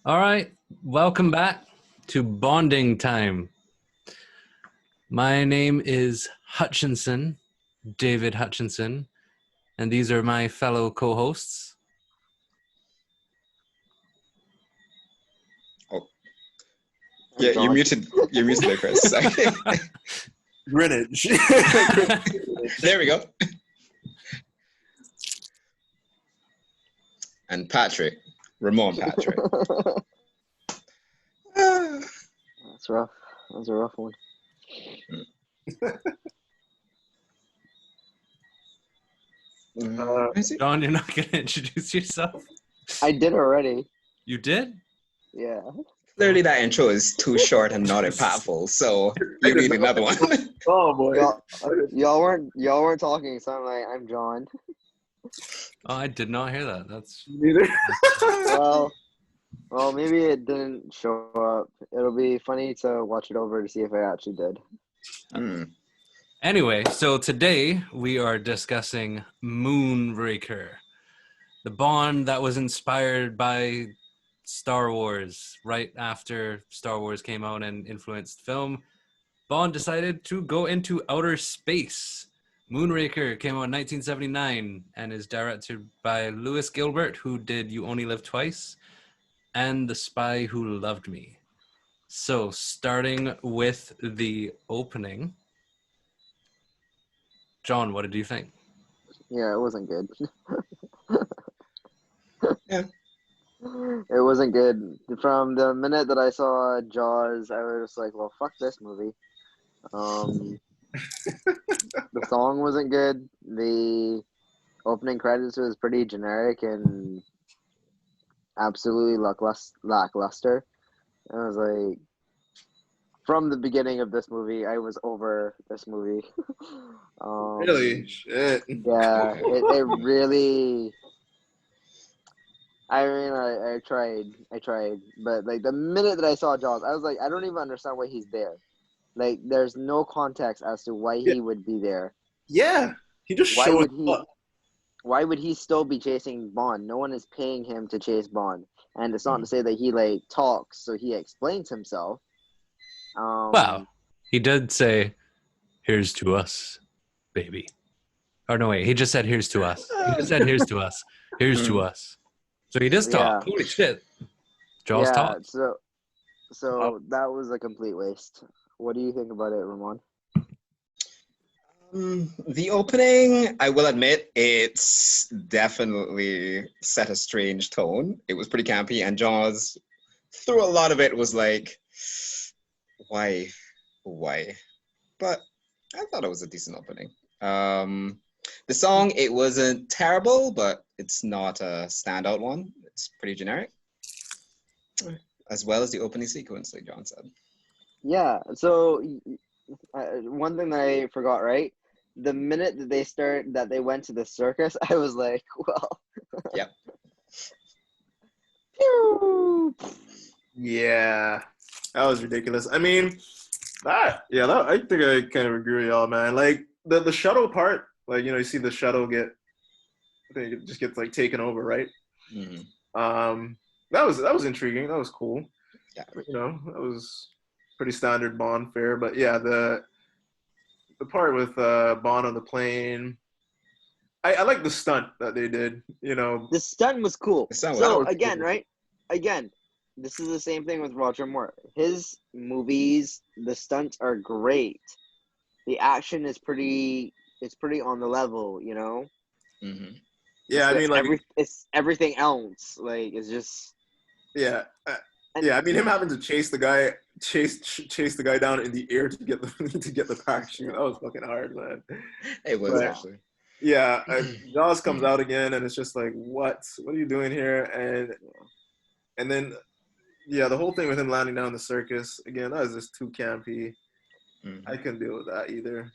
All right, welcome back to Bonding Time. My name is Hutchinson, David Hutchinson, and these are my fellow co-hosts. Oh, yeah, you're muted. You're muted there, Chris. Greenwich. There we go. And Patrick, Ramon Patrick. That's rough. That was a rough one. John, you're not going to introduce yourself? I did already. You did? Yeah. Clearly, that intro is too short and not impactful, so you need another one. Oh boy. Y'all weren't talking, so I'm like, I'm John. Oh, I did not hear that. That's Neither. Well, maybe it didn't show up. It'll be funny to watch it over to see if I actually did. Anyway, so today we are discussing Moonraker, the Bond that was inspired by Star Wars. Right after Star Wars came out and influenced film, Bond decided to go into outer space. Moonraker came out in 1979 and is directed by Lewis Gilbert, who did You Only Live Twice and The Spy Who Loved Me. So, starting with the opening, John, what did you think? Yeah, it wasn't good. Yeah. It wasn't good. From the minute that I saw Jaws, I was just like, well, fuck this movie. The song wasn't good. The opening credits was pretty generic and absolutely lackluster. I was like, from the beginning of this movie, I was over this movie. Really? Shit. Yeah, it really. I mean, I tried, but like the minute that I saw Jaws, I was like, I don't even understand why he's there. Like, there's no context as to why he would be there. Yeah. He just Why showed would he? up. Why would he still be chasing Bond? No one is paying him to chase Bond, and it's not to say that he like talks, so he explains himself. Wow, he did say, "Here's to us, baby." Or no, wait, he just said, "Here's to us." He just said, "Here's to us. Here's to us." So he does talk. Yeah. Holy shit. Jaws yeah. talk. So that was a complete waste. What do you think about it, Ramon? The opening, I will admit, it's definitely set a strange tone. It was pretty campy, and Jaws, through a lot of it, was like, why? But I thought it was a decent opening. The song, it wasn't terrible, but it's not a standout one. It's pretty generic, as well as the opening sequence, like John said. Yeah. So one thing that I forgot, right? The minute that they went to the circus, I was like, well. Yep. Yeah. That was ridiculous. I mean, I think I kind of agree with y'all, man. Like the shuttle part, like, you see the shuttle I think it just gets like taken over, right? Mm-hmm. That was intriguing. That was cool. Yeah. That was pretty standard Bond fare. But yeah, the part with Bond on the plane, I like the stunt that they did. The stunt was cool. stunt So was again, cool. right? Again, this is the same thing with Roger Moore. His movies, the stunts are great. The action is pretty. It's pretty on the level, Mm-hmm. Yeah, I mean, like, it's everything else. Like, it's just. yeah, I mean, him having to chase the guy down in the air to get the parachute. That was fucking hard, man. It was actually. Yeah, Jaws comes out again, and it's just like, what are you doing here? And then, yeah, the whole thing with him landing down the circus again, that was just too campy. Mm-hmm. I couldn't deal with that either.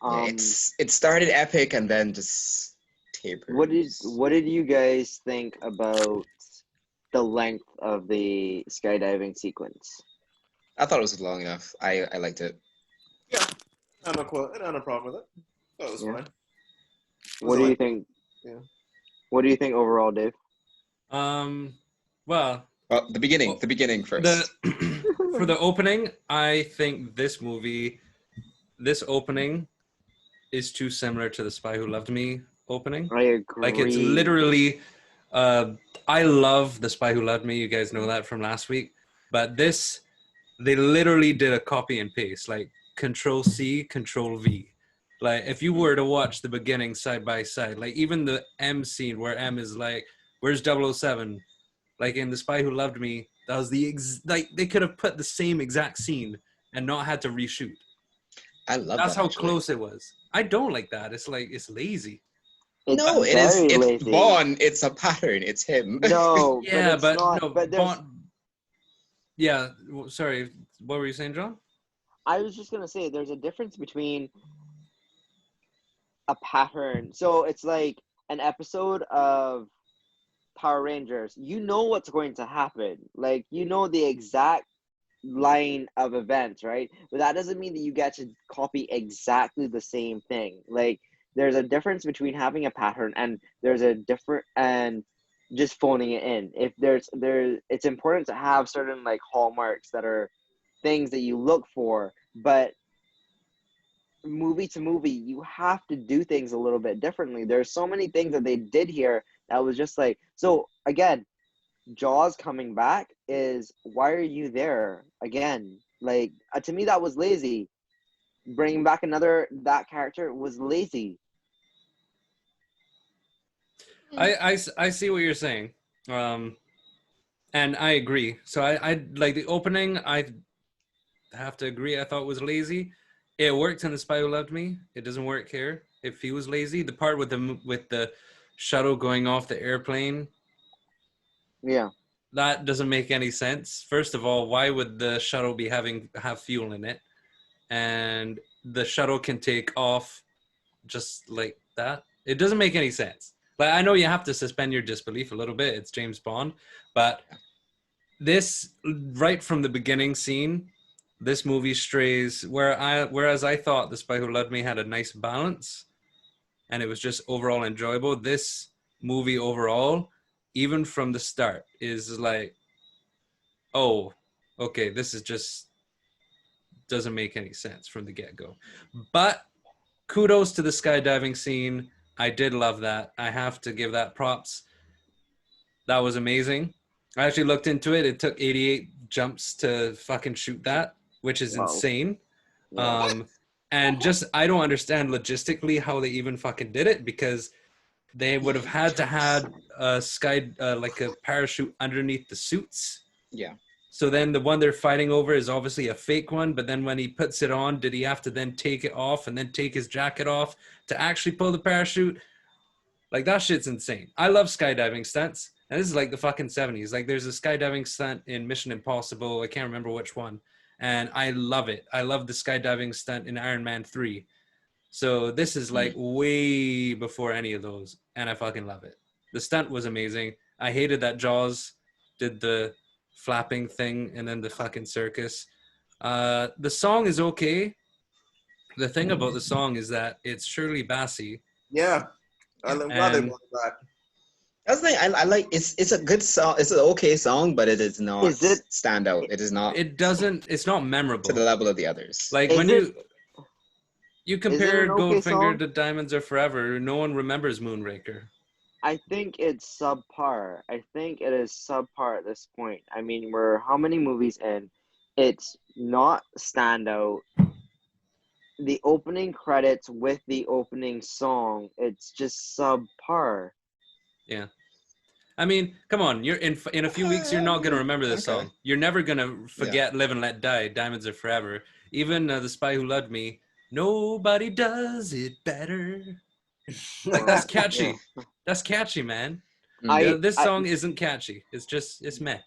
It started epic and then just tapered. What did you guys think about the length of the skydiving sequence? I thought it was long enough. I liked it. Yeah, I had no problem with it. That was fine. What do you think? Yeah. What do you think overall, Dave? Well, Well, the beginning The first. for the opening, I think this opening is too similar to The Spy Who Loved Me opening. I agree. Like it's literally I love The Spy Who Loved Me. You guys know that from last week. But this, they literally did a copy and paste, like Control C, Control V. Like if you were to watch the beginning side by side, like even the M scene where M is like, "Where's 007?" Like in The Spy Who Loved Me, that was like they could have put the same exact scene and not had to reshoot. I love That's that how actually. close it was. I don't like that. It's like it's lazy. It's No, it is. very It's lazy. Bond. It's a pattern. It's him. No, Yeah, but it's not. no, But there's. Bond. Yeah, sorry. What were you saying, John? I was just gonna say there's a difference between a pattern. So it's like an episode of Power Rangers. You know what's going to happen. Like you know the exact line of events, right? But that doesn't mean that you get to copy exactly the same thing. Like there's a difference between having a pattern and there's a different and just phoning it in. If it's important to have certain like hallmarks that are things that you look for, but movie to movie you have to do things a little bit differently. There's so many things that they did here that was just like, so again, Jaws coming back is, why are you there again? Like to me that was lazy. Bringing back that character was lazy. I see what you're saying, and I agree. So I like the opening. I have to agree. I thought was lazy. It worked in The Spy Who Loved Me. It doesn't work here. If he was lazy, the part with the shuttle going off the airplane, Yeah. that doesn't make any sense. First of all, why would the shuttle have fuel in it? And the shuttle can take off just like that. It doesn't make any sense. Like I know you have to suspend your disbelief a little bit. It's James Bond, but this right from the beginning scene, this movie strays whereas I thought The Spy Who Loved Me had a nice balance and it was just overall enjoyable. This movie overall, even from the start, is like, oh, okay, this is just doesn't make any sense from the get-go. But kudos to the skydiving scene. I did love that. I have to give that props. That was amazing. I actually looked into it. It took 88 jumps to fucking shoot that, which is Wow. insane. Yeah. And just, I don't understand logistically how they even fucking did it, because they would have had to had a like a parachute underneath the suits. Yeah. So then the one they're fighting over is obviously a fake one, but then when he puts it on, did he have to then take it off and then take his jacket off to actually pull the parachute? Like that shit's insane. I love skydiving stunts. And this is like the fucking 70s. Like there's a skydiving stunt in Mission Impossible. I can't remember which one. And I love it. I love the skydiving stunt in Iron Man 3. So this is like way before any of those. And I fucking love it. The stunt was amazing. I hated that Jaws did the flapping thing and then the fucking circus. The song is okay. The thing about the song is that it's Shirley Bassey. Yeah, I'm glad they And brought that. That's the thing. I like. It's a good song. It's an okay song, but it is not Is it- standout. It is not it doesn't, it's not to memorable. the level of the others. Like Is when it- you compare an okay Goldfinger song? to Diamonds Are Forever, no one remembers Moonraker. I think it's subpar. I think it is subpar at this point. I mean, we're how many movies in? It's not standout. The opening credits with the opening song, it's just subpar. Yeah. I mean, come on, you're in a few weeks you're not going to remember this Okay. song. You're never going to forget Live and Let Die, Diamonds Are Forever. Even The Spy Who Loved Me, nobody does it better. Like that's catchy. Yeah. That's catchy, man. Mm. This song isn't catchy. It's meh.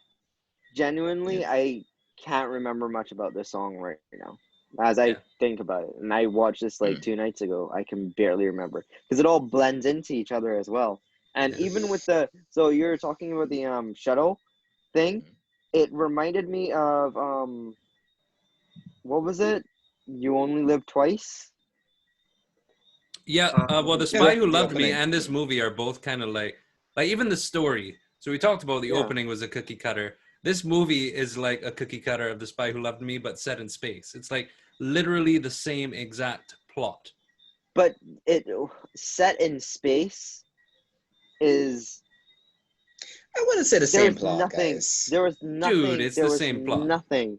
Genuinely, I can't remember much about this song right now. As I think about it, and I watched this like 2 nights ago, I can barely remember because it all blends into each other as well. And even with so you're talking about the shuttle thing, it reminded me of what was it? You Only Live Twice. Yeah, well, The Yeah, Spy Who the Loved Me opening. and this movie are both kind of like even the story. So we talked about the Yeah. opening was a cookie cutter, This movie is like a cookie cutter of The Spy Who Loved Me, but set in space. It's like literally the same exact plot. But it set in space is I wouldn't say the there same was plot, nothing. guys. There was Dude, nothing. it's There the was same plot. nothing.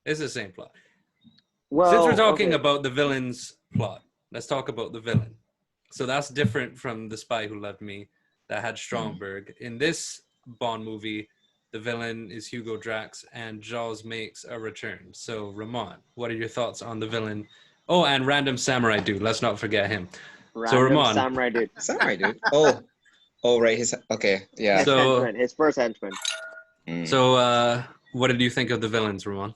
It's the same plot. Well, Since we're talking okay. about the villain's plot, let's talk about the villain. So that's different from The Spy Who Loved Me that had Stromberg. In this Bond movie, the villain is Hugo Drax and Jaws makes a return. So Ramon, what are your thoughts on the villain? Oh, and Random Samurai Dude. Let's not forget him. So Random Ramon, samurai dude. Samurai dude. Oh, right. Okay, yeah. His So- henchman. His first henchman. Mm. so what did you think of the villains, Ramon?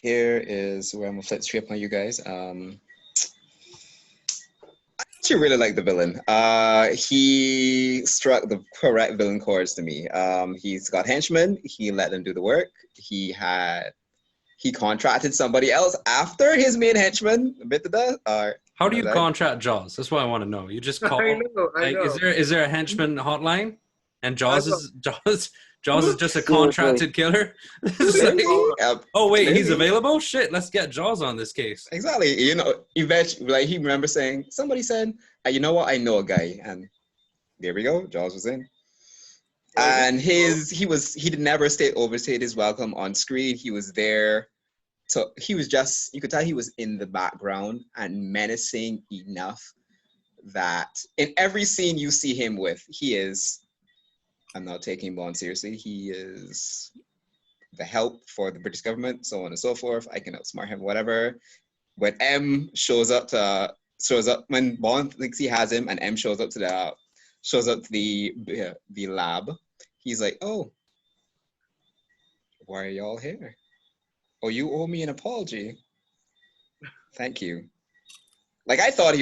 Here is where I'm gonna flip straight up on you guys. I actually really like the villain. He struck the correct villain chords to me. He's got henchmen. He let them do the work. He contracted somebody else after his main henchman bit the dust. How do you contract Jaws? That's what I want to know. You just call. I know. Like, is there a henchman hotline? And Jaws is just a Seriously. contracted killer. It's like, oh wait, he's maybe. available. Shit, let's get Jaws on this case. Exactly. You know, eventually, like he remembers saying, somebody said, you know what? I know a guy, and there we go. Jaws was in. And he did never overstayed his welcome on screen. He was there. So he was just, you could tell he was in the background and menacing enough that in every scene you see him with, he is, I'm not taking Bond seriously, he is the help for the British government, so on and so forth. I can outsmart him, whatever. When M shows up when Bond thinks he has him, and M shows up to the lab, he's like, "Oh, why are y'all here? Oh, you owe me an apology. Thank you." Like I thought he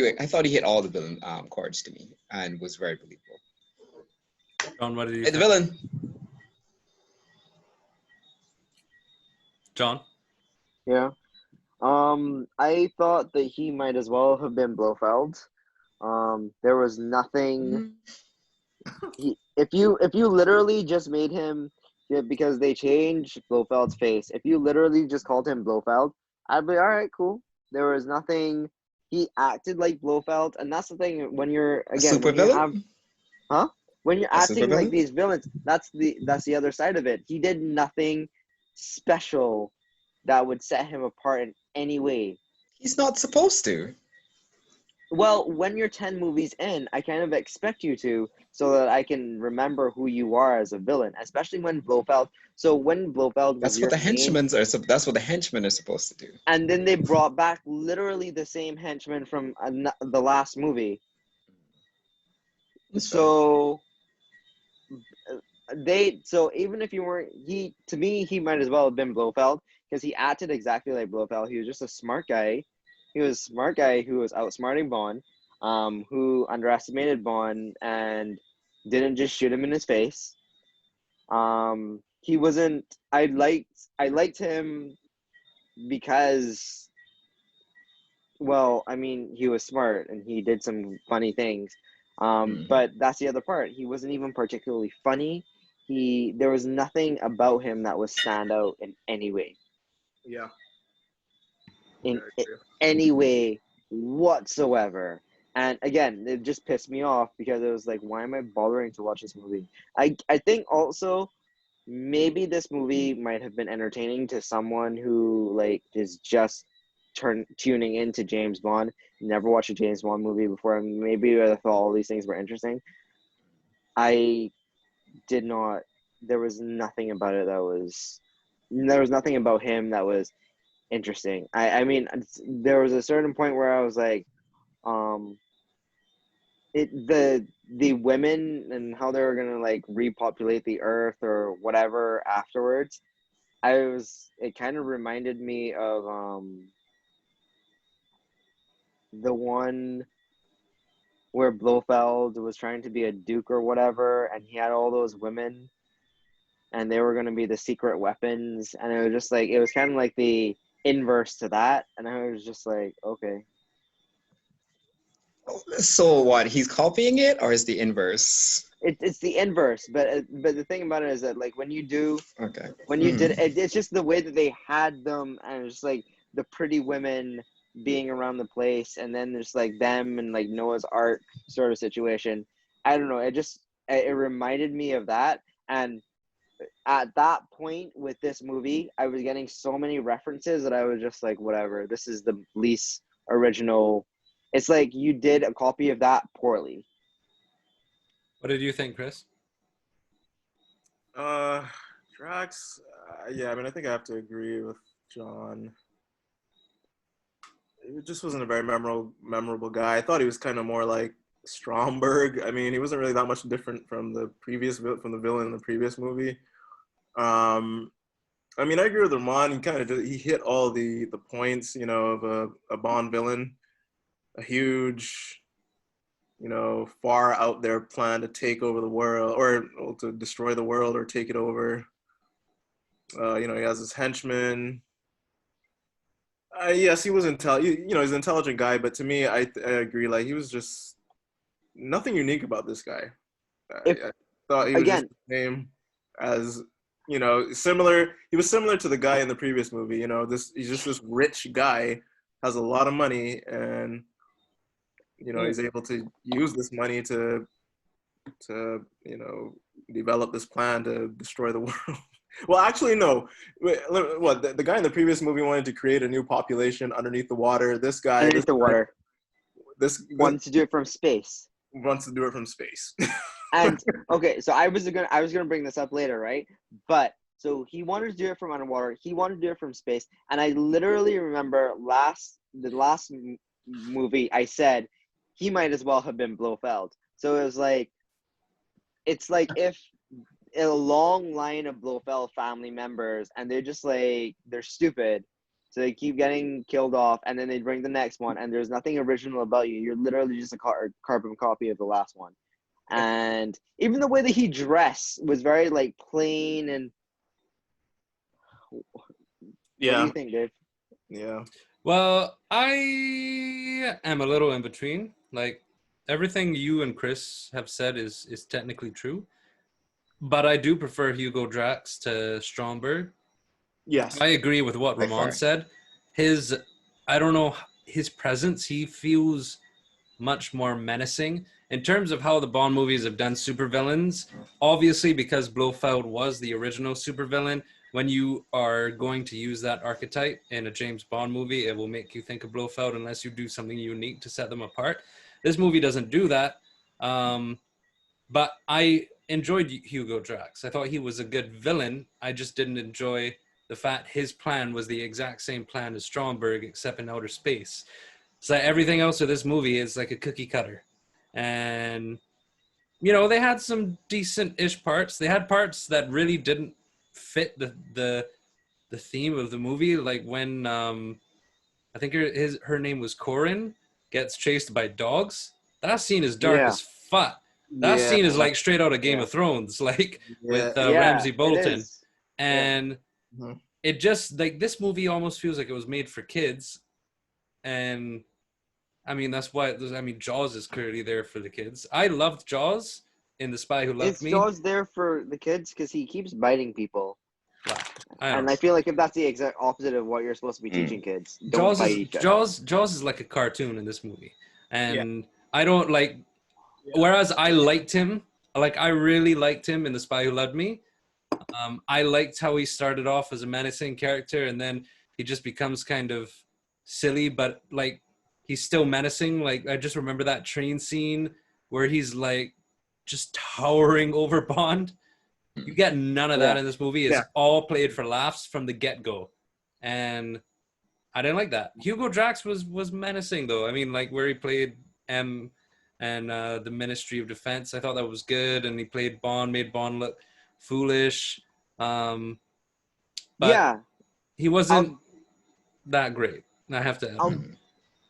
hit all the villain chords to me and was very believable. John, what did you Hey, the think? villain. John, Yeah. I thought that he might as well have been Blofeld. There was nothing. If you literally just made him, yeah, because they changed Blofeld's face. If you literally just called him Blofeld, I'd be all right, cool. There was nothing. He acted like Blofeld, and that's the thing. When you're A super when you villain? have, when you're A super acting like villain? these villains, that's the other side of it. He did nothing special that would set him apart in any way. He's not supposed to. Well, when you're 10 movies in, I kind of expect you to, so that I can remember who you are as a villain, especially when Blofeld. So when Blofeld was That's your what the main, henchmen are. That's what the henchmen are supposed to do. and then they brought back literally the same henchman from the last movie. That's So so even if you weren't, to me, he might as well have been Blofeld because he acted exactly like Blofeld. He was just a smart guy. He was a smart guy who was outsmarting Bond, who underestimated Bond and didn't just shoot him in his face. He wasn't. I liked him because, well, I mean, he was smart and he did some funny things. But that's the other part. He wasn't even particularly funny. There was nothing about him that was stand out in any way. Yeah. In any way whatsoever. And again, it just pissed me off because it was like, why am I bothering to watch this movie? I think also maybe this movie might have been entertaining to someone who like is just tuning into James Bond, never watched a James Bond movie before, and maybe I thought all these things were interesting. I did not. There was nothing about it that was. There was nothing about him that was interesting. I mean, there was a certain point where I was like, the women and how they were gonna like repopulate the earth or whatever afterwards. It kind of reminded me of the one where Blofeld was trying to be a duke or whatever, and he had all those women, and they were gonna be the secret weapons, and it was just like it was kind of like the inverse to that, and I was just like, okay. So what? He's copying it, or is the inverse? it's the inverse. But the thing about it is that like when you did Mm. it, it's just the way that they had them, and it's like the pretty women being around the place, and then there's like them and like Noah's Ark sort of situation. I don't know. It reminded me of that, and at that point with this movie, I was getting so many references that I was just like, whatever. This is the least original. It's like you did a copy of that poorly. What did you think, Chris? Uh, Drax. Yeah, I mean, I think I have to agree with John. It just wasn't a very memorable guy. I thought he was kind of more like Stromberg. I mean, he wasn't really that much different from the villain in the previous movie. Um, I mean, I agree with Ramon. He hit all the points, of a Bond villain, a huge, far out there plan to take over the world or to destroy the world or take it over. He has his henchmen. Yes, he was he's an intelligent guy, but to me, I agree. Like he was just nothing unique about this guy. If I thought he was just again, the same as similar. He was similar to the guy in the previous movie. He's just this rich guy, has a lot of money, and he's able to use this money to develop this plan to destroy the world. Well, actually, no. What the guy in the previous movie wanted to create a new population underneath the water. This guy, underneath the water, this wanted to do it from space. wants to do it from space. And okay, so I was gonna bring this up later, right? But so he wanted to do it from underwater. He wanted to do it from space, and I literally remember the last movie I said he might as well have been Blofeld. So it was like it's like if a long line of Blofeld family members, and they're just like they're stupid, so they keep getting killed off, and then they bring the next one, and there's nothing original about you. You're literally just a carbon copy of the last one. And even the way that he dressed was very like plain. And what do Yeah, you think, Dave? yeah, Well, I am a little in between. Like everything you and Chris have said is technically true, but I do prefer Hugo Drax to Stromberg. yes, I agree with what By Ramon far. said. His, I don't know, his presence, he feels much more menacing. In terms of how the Bond movies have done supervillains, obviously because Blofeld was the original supervillain, when you are going to use that archetype in a James Bond movie, it will make you think of Blofeld unless you do something unique to set them apart. This movie doesn't do that. But I enjoyed Hugo Drax. I thought he was a good villain. I just didn't enjoy the fact his plan was the exact same plan as Stromberg, except in outer space. So everything else of this movie is like a cookie cutter. And, they had some decent-ish parts. They had parts that really didn't fit the theme of the movie. Like when, I think her name was Corin, gets chased by dogs. That scene is dark Yeah, as fuck. That yeah, scene is like straight out of Game yeah, of Thrones, like yeah. with yeah. Ramsay It Bolton. is. Yeah, And Mhm. it just like this movie almost feels like it was made for kids. And I mean, that's why, Jaws is clearly there for the kids. I loved Jaws in The Spy Who Loved it's Me. Jaws there for the kids because he keeps biting people, Well, I don't and know. I feel like if that's the exact opposite of what you're supposed to be teaching Mm. kids, don't bite each other. Jaws is like a cartoon in this movie. Yeah, And I don't like, yeah, whereas I liked him, like I really liked him in The Spy Who Loved Me. I liked how he started off as a menacing character, and then he just becomes kind of silly, but like he's still menacing. Like I just remember that train scene where he's like just towering over Bond. You get none of that Yeah, in this movie. It's yeah. all played for laughs from the get-go, and I didn't like that. Hugo Drax was menacing though. I mean, like where he played M and the Ministry of Defense, I thought that was good, and he played Bond, made Bond look foolish. Um, but yeah. he wasn't I'll that great. I have to I'll admit. Mm.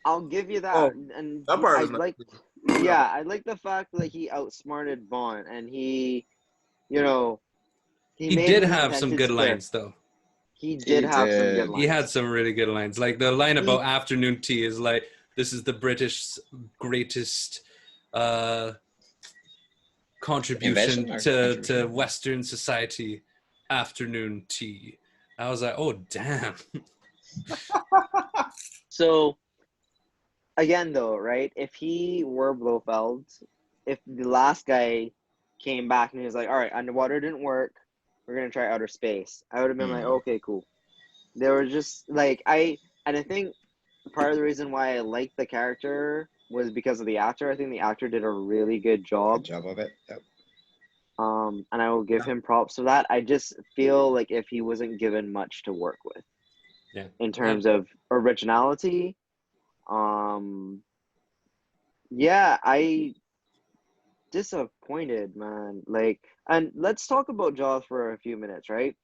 I'll give you that, Oh, and that part I was not. like. Yeah, Yeah, I like the fact that he outsmarted Bond, and you know, he He made did his have some intentions good clear. lines though. He did He have some good did. He had lines. some really good lines. Like the line about He, afternoon tea is like, "This is the British greatest uh, contribution Invention or to contribution? Western society, afternoon tea. I was like, oh damn. So again, though, right? If he were Blofeld, if the last guy came back and he was like, "All right, underwater didn't work. We're gonna try outer space," I would have been like, Mm. "Okay, cool." They were just like and I think part of the reason why I liked the character was because of the actor. I think the actor did a really good job. Good job of it. Yep. And I will give him props for that. I just feel like if he wasn't given much to work with Yeah. in terms of originality, yeah, I disappointed, man. Like, and let's talk about Jaws for a few minutes, right?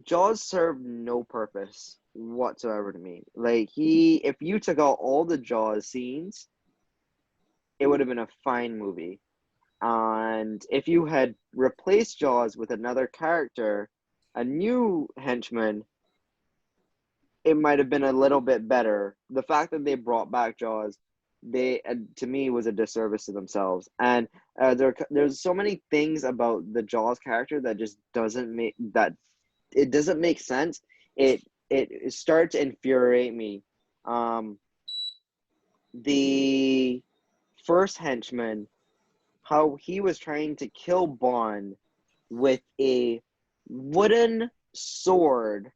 Jaws served no purpose whatsoever to me. Like, if you took out all the Jaws scenes, it would have been a fine movie. And if you had replaced Jaws with another character, a new henchman, it might have been a little bit better. The fact that they brought back Jaws, they to me was a disservice to themselves. And there's so many things about the Jaws character that just doesn't make that it doesn't make sense. It starts to infuriate me. The first henchman, how he was trying to kill Bond with a wooden sword,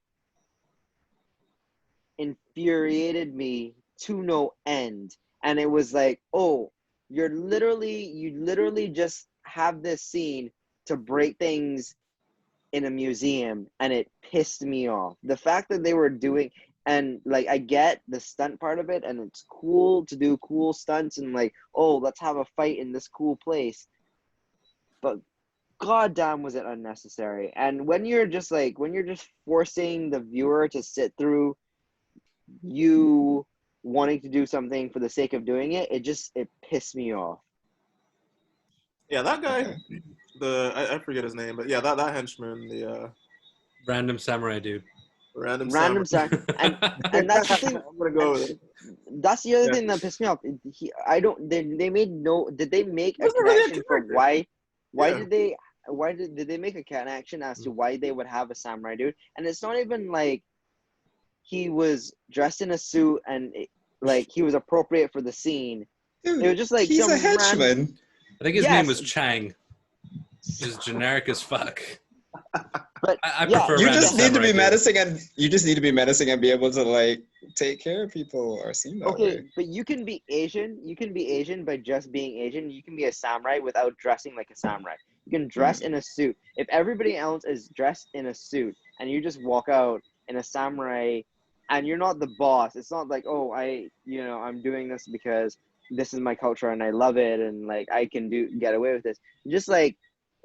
infuriated me to no end. And it was like, oh, you literally just have this scene to break things in a museum, and it pissed me off. The fact that they were doing, and like, I get the stunt part of it, and it's cool to do cool stunts and like, oh, let's have a fight in this cool place, but goddamn was it unnecessary. And when you're just forcing the viewer to sit through you wanting to do something for the sake of doing it, it pissed me off. Yeah, that guy, Okay. I forget his name, but yeah, that henchman, the Random samurai dude. random Random samurai. side, and that's the thing. I'm gonna go with it. That's the other Yeah. thing that pissed me off. They made no. Did they make a Wasn't really a connection for character. why? Yeah. Did they make a connection as to why they would have a samurai dude? And it's not even like he was dressed in a suit and like he was appropriate for the scene. Dude, It was just like he's a some henchman. I think his name Yes, was Chang. Just generic as fuck. but I yeah, prefer You Random just need to Samurai be dude. menacing, and you just need to be menacing and be able to like take care of people or seem that okay, way. but you can be Asian. You can be Asian by just being Asian. You can be a samurai without dressing like a samurai. You can dress in a suit. If everybody else is dressed in a suit and you just walk out in a samurai and you're not the boss, it's not like, oh, I'm doing this because this is my culture and I love it and like I can get away with this. Just like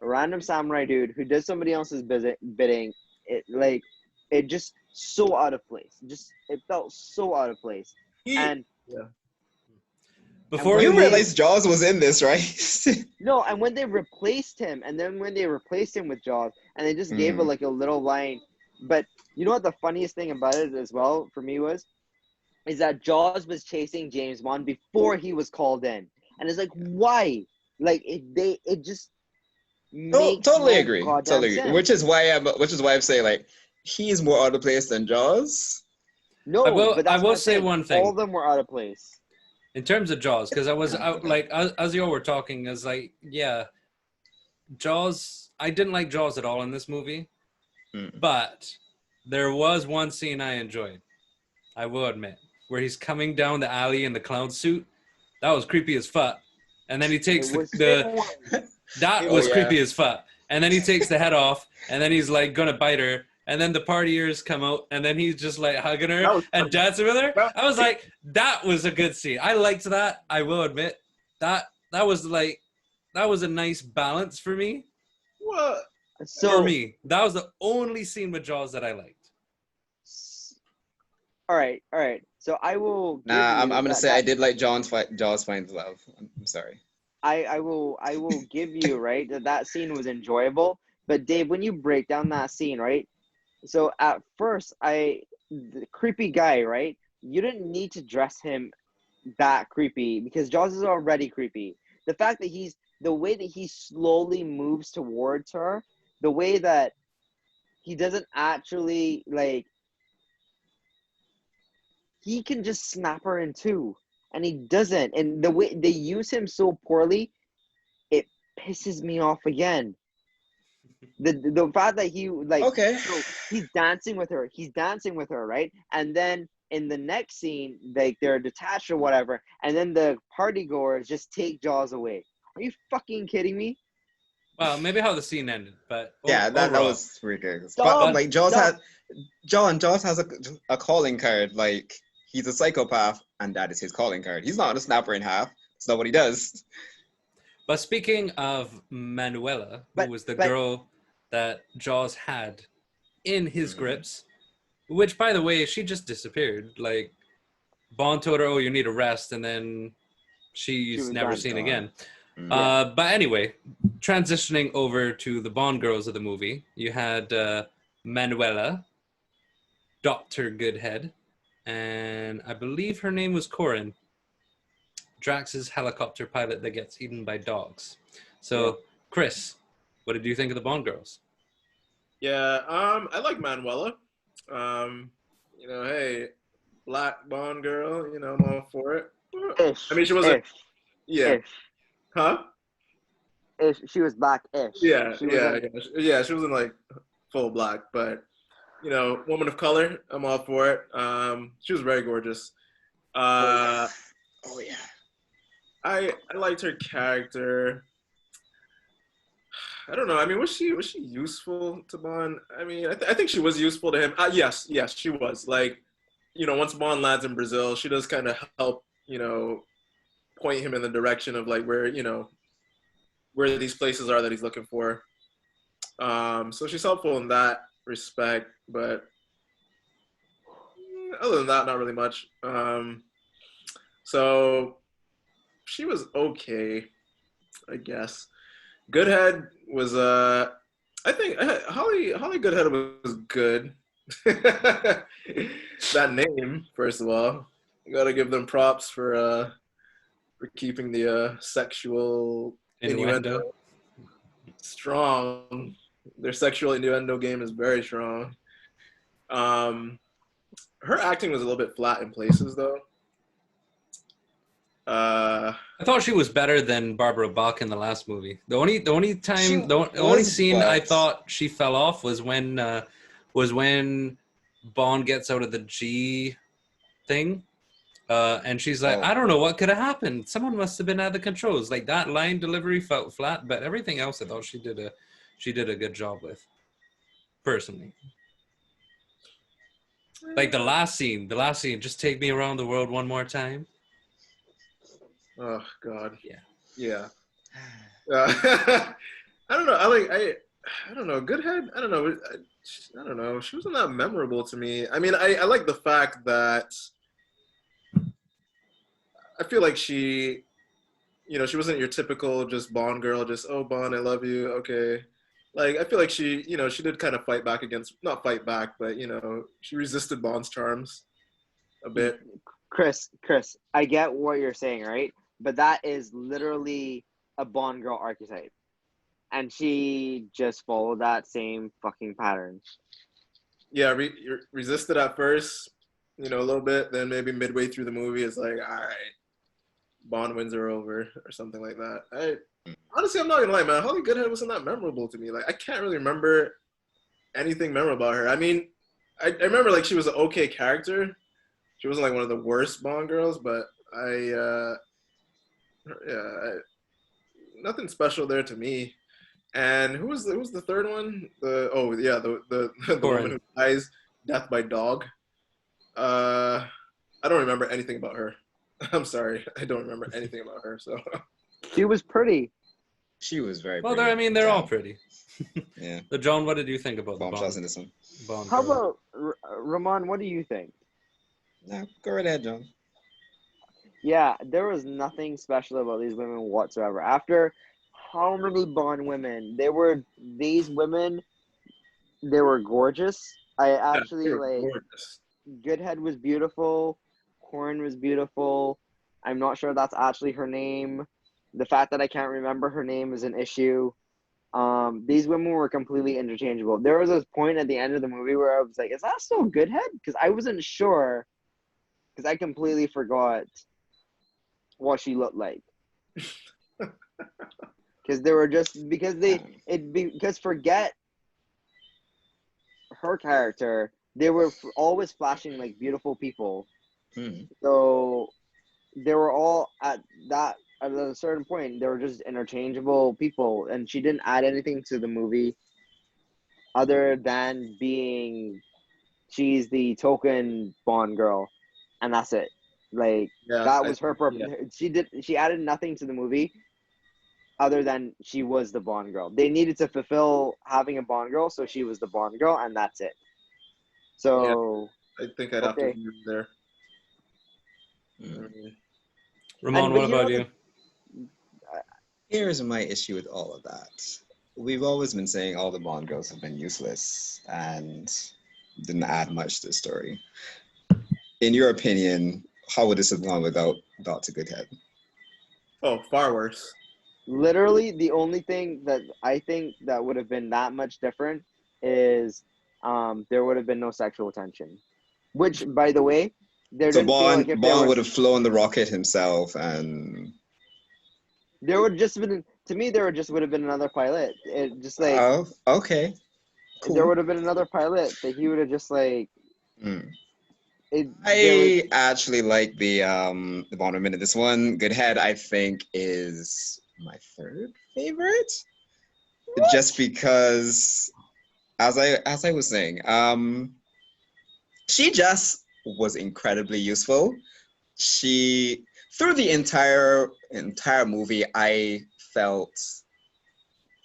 a random samurai dude who does somebody else's bidding, it just so out of place. It felt so out of place. And Before when You we they realize Jaws was in this, right? no, and when they replaced him, and then when they replaced him with Jaws, and they just gave it like a little line. But you know what the funniest thing about it as well for me is that Jaws was chasing James Bond before he was called in, and it's like, why? Like it just makes Totally no agree. goddamn Totally agree. sense. Which is why I'm saying like he's more out of place than Jaws. No, but I that's what will I'm say saying. one All thing. of them were out of place. In terms of Jaws, because I was Yeah, out okay. like as you all were talking, is like, yeah, Jaws. I didn't like Jaws at all in this movie, but there was one scene I enjoyed. I will admit, where he's coming down the alley in the clown suit. That was creepy as fuck. And then he takes It was that Oh was yeah. creepy as fuck. And then he takes the head off, and then he's like gonna bite her. And then the partiers come out, and then he's just like hugging her That was and dancing with her. That- I was like, that was a good scene. I liked that. I will admit that was like that was a nice balance for me. What? For me, that was the only scene with Jaws that I liked. All right. So I will give Nah, I'm you gonna say I did like Jaws finds love. I'm sorry. I will give you right that scene was enjoyable. But Dave, when you break down that scene, right? So at first, the creepy guy, right? You didn't need to dress him that creepy because Jaws is already creepy. The fact that he's the way that he slowly moves towards her, the way that he doesn't actually like, he can just snap her in two, and he doesn't. And the way they use him so poorly, it pisses me off again. The fact that he like, Okay. so he's dancing with her, right? And then in the next scene, like they're detached or whatever, and then the party goers just take Jaws away. Are you fucking kidding me? Well, maybe how the scene ended, but Yeah, that overall, was ridiculous. But Dumb, like dumb. Jaws has a calling card. Like he's a psychopath, and that is his calling card. He's not a snapper in half. It's not what he does. but speaking of Manuela, who But was the but girl that Jaws had in his Mhm. grips, which, by the way, she just disappeared. Like, Bond told her, "Oh, you need a rest," and then she she's was never done. seen Gone. again. Mm. Yeah. But anyway, transitioning over to the Bond girls of the movie, you had Manuela, Dr. Goodhead, and I believe her name was Corin, Drax's helicopter pilot that gets eaten by dogs. So, Yeah. Chris, what did you think of the Bond girls? Yeah, I like Manuela. Um, hey, black Bond girl, I'm all for it. I Ish, mean, she wasn't, ish, yeah, ish, huh? ish. She was black-ish. Yeah, She yeah, wasn't. yeah, yeah. She wasn't like full black, but woman of color, I'm all for it. She was very gorgeous. Oh yeah. Uh, Oh yeah. I liked her character. I don't know. I mean, was she useful to Bond? I mean, I think she was useful to him. Yes, she was. Like, once Bond lands in Brazil, she does kind of help, point him in the direction of like where these places are that he's looking for. So she's helpful in that respect, but other than that, not really much. So she was okay, I guess. Goodhead was I think Holly Goodhead was good. That name, first of all, you gotta give them props for keeping the sexual innuendo Innuendo. strong. Their sexual innuendo game is very strong. Um, Her acting was a little bit flat in places, though. Uh, I thought she was better than Barbara Bach in the last movie. She The only was, scene I but thought she fell off was when Bond gets out of the G thing, and she's like, oh, "I don't know what could have happened. Someone must have been at the controls." Like that line delivery felt flat, but everything else I thought she did a good job with. Personally, like the last scene, just take me around the world one more time. oh God, Yeah. yeah. I don't know. I don't know. Goodhead. I don't know. I don't know. She wasn't that memorable to me. I mean, I like the fact that I feel like she wasn't your typical just Bond girl, just oh Bond, I love you, okay. Like I feel like she did kind of fight back against, not fight back, but she resisted Bond's charms a bit. Chris, I get what you're saying, right? But that is literally a Bond girl archetype, and she just followed that same fucking pattern. Yeah, resisted at first, a little bit. Then maybe midway through the movie, it's like, all right, Bond wins her over or something like that. Honestly, I'm not gonna lie, man. Holly Goodhead wasn't that memorable to me. Like, I can't really remember anything memorable about her. I mean, I remember like she was an okay character. She wasn't like one of the worst Bond girls, but nothing special there to me. And who was the third one? The woman Corin. who dies death by dog. I don't remember anything about her. I'm sorry, I don't remember anything about her. So She was pretty. she was very Well, pretty. they're all pretty. Yeah. So, John, what did you think about the Bombshells in this one. Bond How girl? about Ramon? What do you think? No, go right ahead, John. Yeah, there was nothing special about these women whatsoever. After how many Bond women? These women, they were gorgeous. I yeah, they actually were like gorgeous. Goodhead was beautiful. Corrin was beautiful. I'm not sure that's actually her name. The fact that I can't remember her name is an issue. These women were completely interchangeable. There was this point at the end of the movie where I was like, "Is that still Goodhead?" Because I wasn't sure, because I completely forgot what she looked like. Because they were just because forget her character, they were always flashing like beautiful people. So they were all at a certain point, they were just interchangeable people, and she didn't add anything to the movie other than being she's the token Bond girl, and that's it. Like Yeah, that was her purpose. yeah. She added nothing to the movie other than she was the Bond girl. They needed to fulfill having a Bond girl, so she was the Bond girl, and that's it. So I think I'd have to okay, agree there. Ramon, but what about you? Here's my issue with all of that. We've always been saying all the Bond girls have been useless and didn't add much to the story. In your opinion, how would this have gone without Dr. Goodhead? Oh, far worse. literally the only thing that I think that would have been that much different is there would have been no sexual tension. Which, by the way, there So didn't feel like if there Bond would was have flown the rocket himself, and there would just been to me there would have been another pilot. It just like oh, okay, there cool. would have been another pilot that he would have just like Mm. it there was I actually like the Bond women in this one. Goodhead, I think, is my third favorite, just because, as I was saying, she just was incredibly useful. She through the entire movie, I felt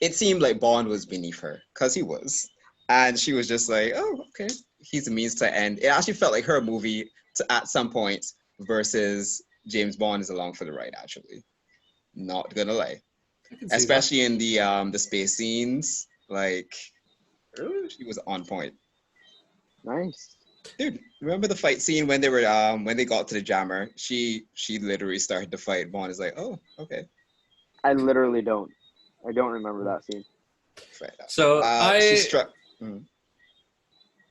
it seemed like Bond was beneath her because he was, and she was just like, oh, okay, he's a means to end. It actually felt like her movie at some point versus James Bond is along for the ride. Actually, not gonna lie, I can see that. especially in the space scenes, like she was on point. nice. Dude, remember the fight scene when they got to the jammer? She literally started to fight. Bond is like, oh, okay, I literally don't. I don't remember that scene. fair enough. So She struck. Mm.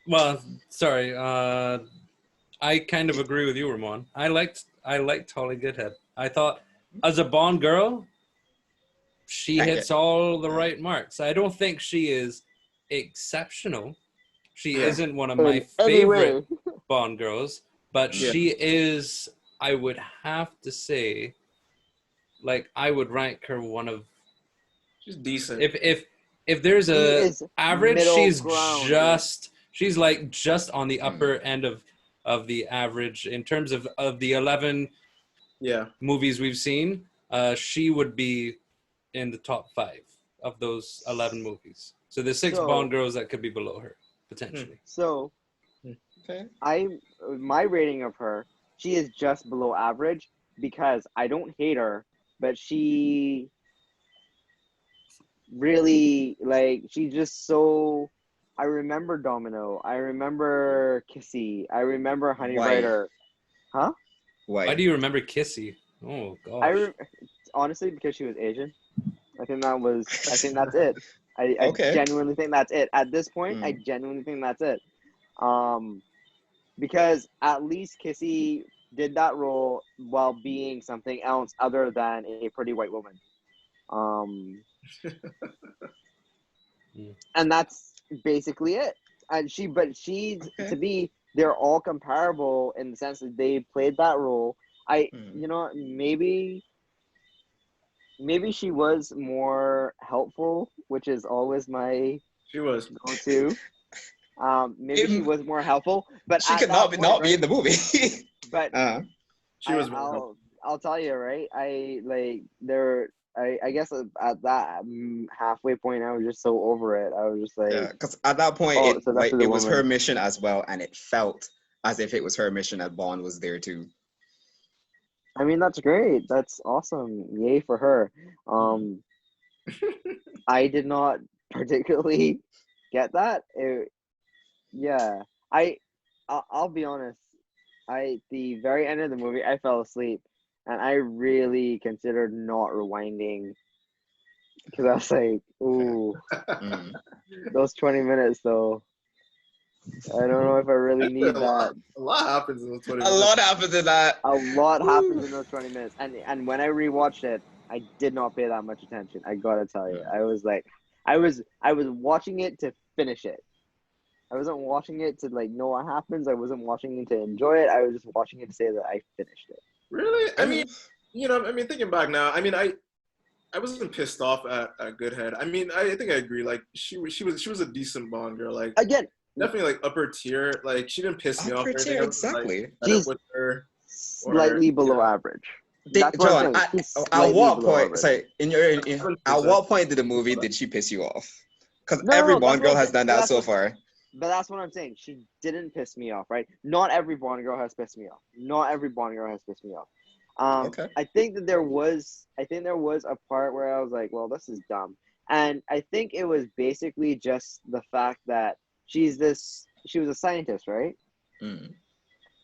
well, sorry. I kind of agree with you, Ramon. I liked Holly Goodhead. I thought as a Bond girl, she Thank hits it. all the right marks. I don't think she is exceptional. She Yeah. isn't one of my In any favorite way. Bond girls, but Yeah. she is, I would have to say, like I would rank her one of She's decent. if there's She a is average, middle ground. she's like just on the upper Mm. end of the average in terms of the 11 Yeah. movies we've seen. She would be in the top 5 of those 11 movies. So there's 6 Bond So girls that could be below her potentially. so Okay. my rating of her, she is just below average because I don't hate her, but she really like she's just so. I remember Domino. I remember Kissy. I remember Honey Why? Rider. Huh? Why Why? do you remember Kissy? Oh I gosh. re- honestly because she was Asian. I think that was. I think that's it. I Okay. genuinely think that's it. At this point, I Mm. genuinely think that's it. Um, because at least Kissy did that role while being something else other than a pretty white woman. Um, and that's basically it. And but she's Okay. to me, they're all comparable in the sense that they played that role. Mm. You know, maybe she was more helpful, which is always my She was. go-to. Maybe she Im- was more helpful, but she at could that point, not be right? in the movie. But uh, She I, was very helpful. I'll tell you, right? I like there. I guess at that halfway point, I was just so over it. I was just yeah, like, because at that point, oh, so that's the it was her woman. mission as well, and it felt as if it was her mission that Bond was there too. I mean, that's great. That's awesome. Yay for her. Um, I did not particularly get that. Yeah, I, I'll be honest. The very end of the movie, I fell asleep, and I really considered not rewinding because I was like, ooh, Mm. those 20 minutes though. I don't know if I really need that. A lot happens in the 20 A minutes. lot happened in that. A lot happens Woo. in those 20 minutes, and when I rewatched it, I did not pay that much attention. I gotta tell you, I was like, I was watching it to finish it. I wasn't watching it to like know what happens. I wasn't watching it to enjoy it. I was just watching it to say that I finished it. Really? I mean, thinking back now, I mean, I wasn't pissed off at Goodhead. I mean, I think I agree. Like, she was a decent Bond girl. Like, Again, definitely like upper tier. Like, she didn't piss me off or Upper anything. tier, I was just, like, exactly. fed up She's with her. slightly below average. That's what John, I'm saying. She's at slightly what below point? average. Sorry, at what point did the movie did she piss you off? Because No, every that's Bond what girl I'm has saying. done But that that's so what- far. But that's what I'm saying. She didn't piss me off, right? Not every Bond girl has pissed me off. Not every Bond girl has pissed me off. Okay. I think there was a part where I was like, well, this is dumb. And I think it was basically just the fact that she was a scientist, right? Mm.